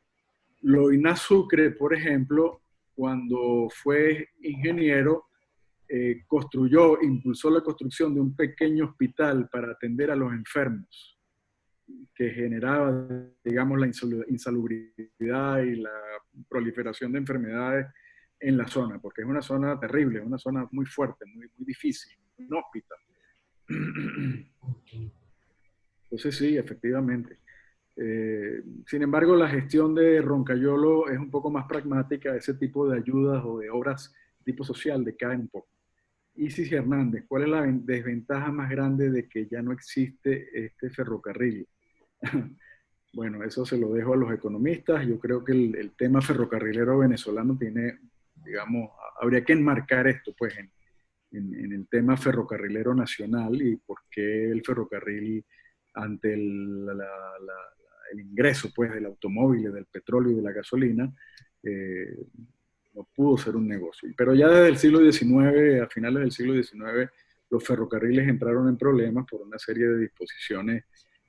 Loinás Sucre, por ejemplo, cuando fue ingeniero, impulsó la construcción de un pequeño hospital para atender a los enfermos, que generaba, digamos, la insalubridad y la proliferación de enfermedades en la zona, porque es una zona terrible, es una zona muy fuerte, muy, muy difícil, inhóspita. Entonces sí, efectivamente. Sin embargo, la gestión de Roncayolo es un poco más pragmática, ese tipo de ayudas o de obras tipo social decaen un poco. Isis Hernández, ¿cuál es la desventaja más grande de que ya no existe este ferrocarril? Bueno, eso se lo dejo a los economistas. Yo creo que el tema ferrocarrilero venezolano tiene, digamos, habría que enmarcar esto pues en el tema ferrocarrilero nacional y por qué el ferrocarril ante el ingreso pues del automóvil, del petróleo y de la gasolina, no pudo ser un negocio. Pero ya desde el siglo XIX, a finales del siglo XIX, los ferrocarriles entraron en problemas por una serie de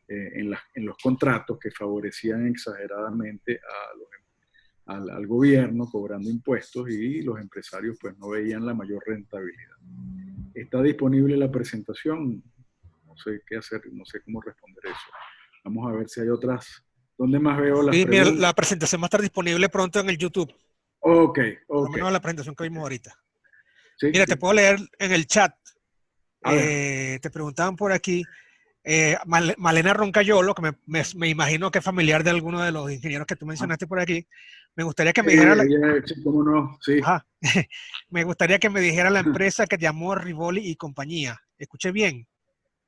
en los contratos que favorecían exageradamente al gobierno cobrando impuestos y los empresarios pues no veían la mayor rentabilidad. ¿Está disponible la presentación? No sé qué hacer, no sé cómo responder eso. Vamos a ver si hay otras. ¿Dónde más veo las preguntas? Mira, la presentación va a estar disponible pronto en el YouTube. Ok. Por lo menos la presentación que vimos ahorita. Sí, mira, sí. te puedo leer en el chat. Te preguntaban por aquí. Malena Roncayolo, que me imagino que es familiar de alguno de los ingenieros que tú mencionaste por aquí. Me gustaría que me dijera... Sí, cómo no, sí. Me gustaría que me dijera la empresa que llamó Rivoli y compañía. ¿Escuché bien?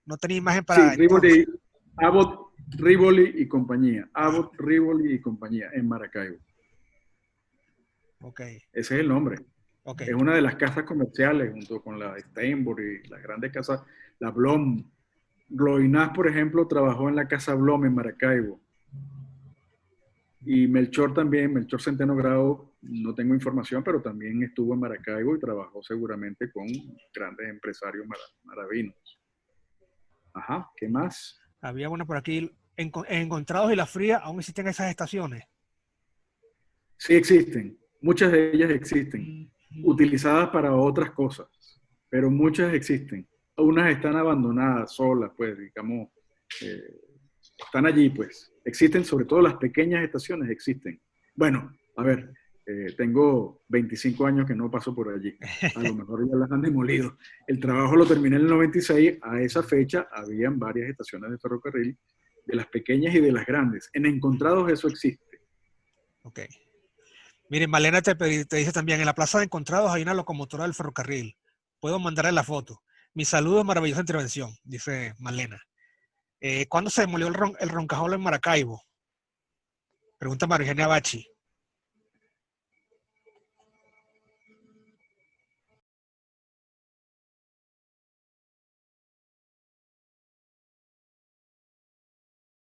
No tenía imagen para... Sí, Abbott, Rivoli y compañía. Abbott, Rivoli y compañía en Maracaibo. Ok. Ese es el nombre. Okay. Es una de las casas comerciales junto con la Steinbury, las grandes casas, la Blom. Gloinás, por ejemplo, trabajó en la casa Blom en Maracaibo. Y Melchor también, Melchor Centeno Grau, no tengo información, pero también estuvo en Maracaibo y trabajó seguramente con grandes empresarios maravinos. Ajá, ¿qué más? Había una por aquí. En Encontrados y La Fría, ¿aún existen esas estaciones? Sí existen, muchas de ellas existen, utilizadas para otras cosas, pero muchas existen. Unas están abandonadas, solas, pues, digamos, están allí, pues. Existen, sobre todo las pequeñas estaciones existen. Bueno, a ver, tengo 25 años que no paso por allí. A lo mejor ya las han demolido. El trabajo lo terminé en el 96. A esa fecha habían varias estaciones de ferrocarril, de las pequeñas y de las grandes. En Encontrados eso existe. Ok. Miren, Malena te dice también, en la plaza de Encontrados hay una locomotora del ferrocarril. Puedo mandarle la foto. Mi saludo, maravillosa intervención, dice Malena. ¿Cuándo se demolió el Roncajolo en Maracaibo? Pregunta María Eugenia Bachi.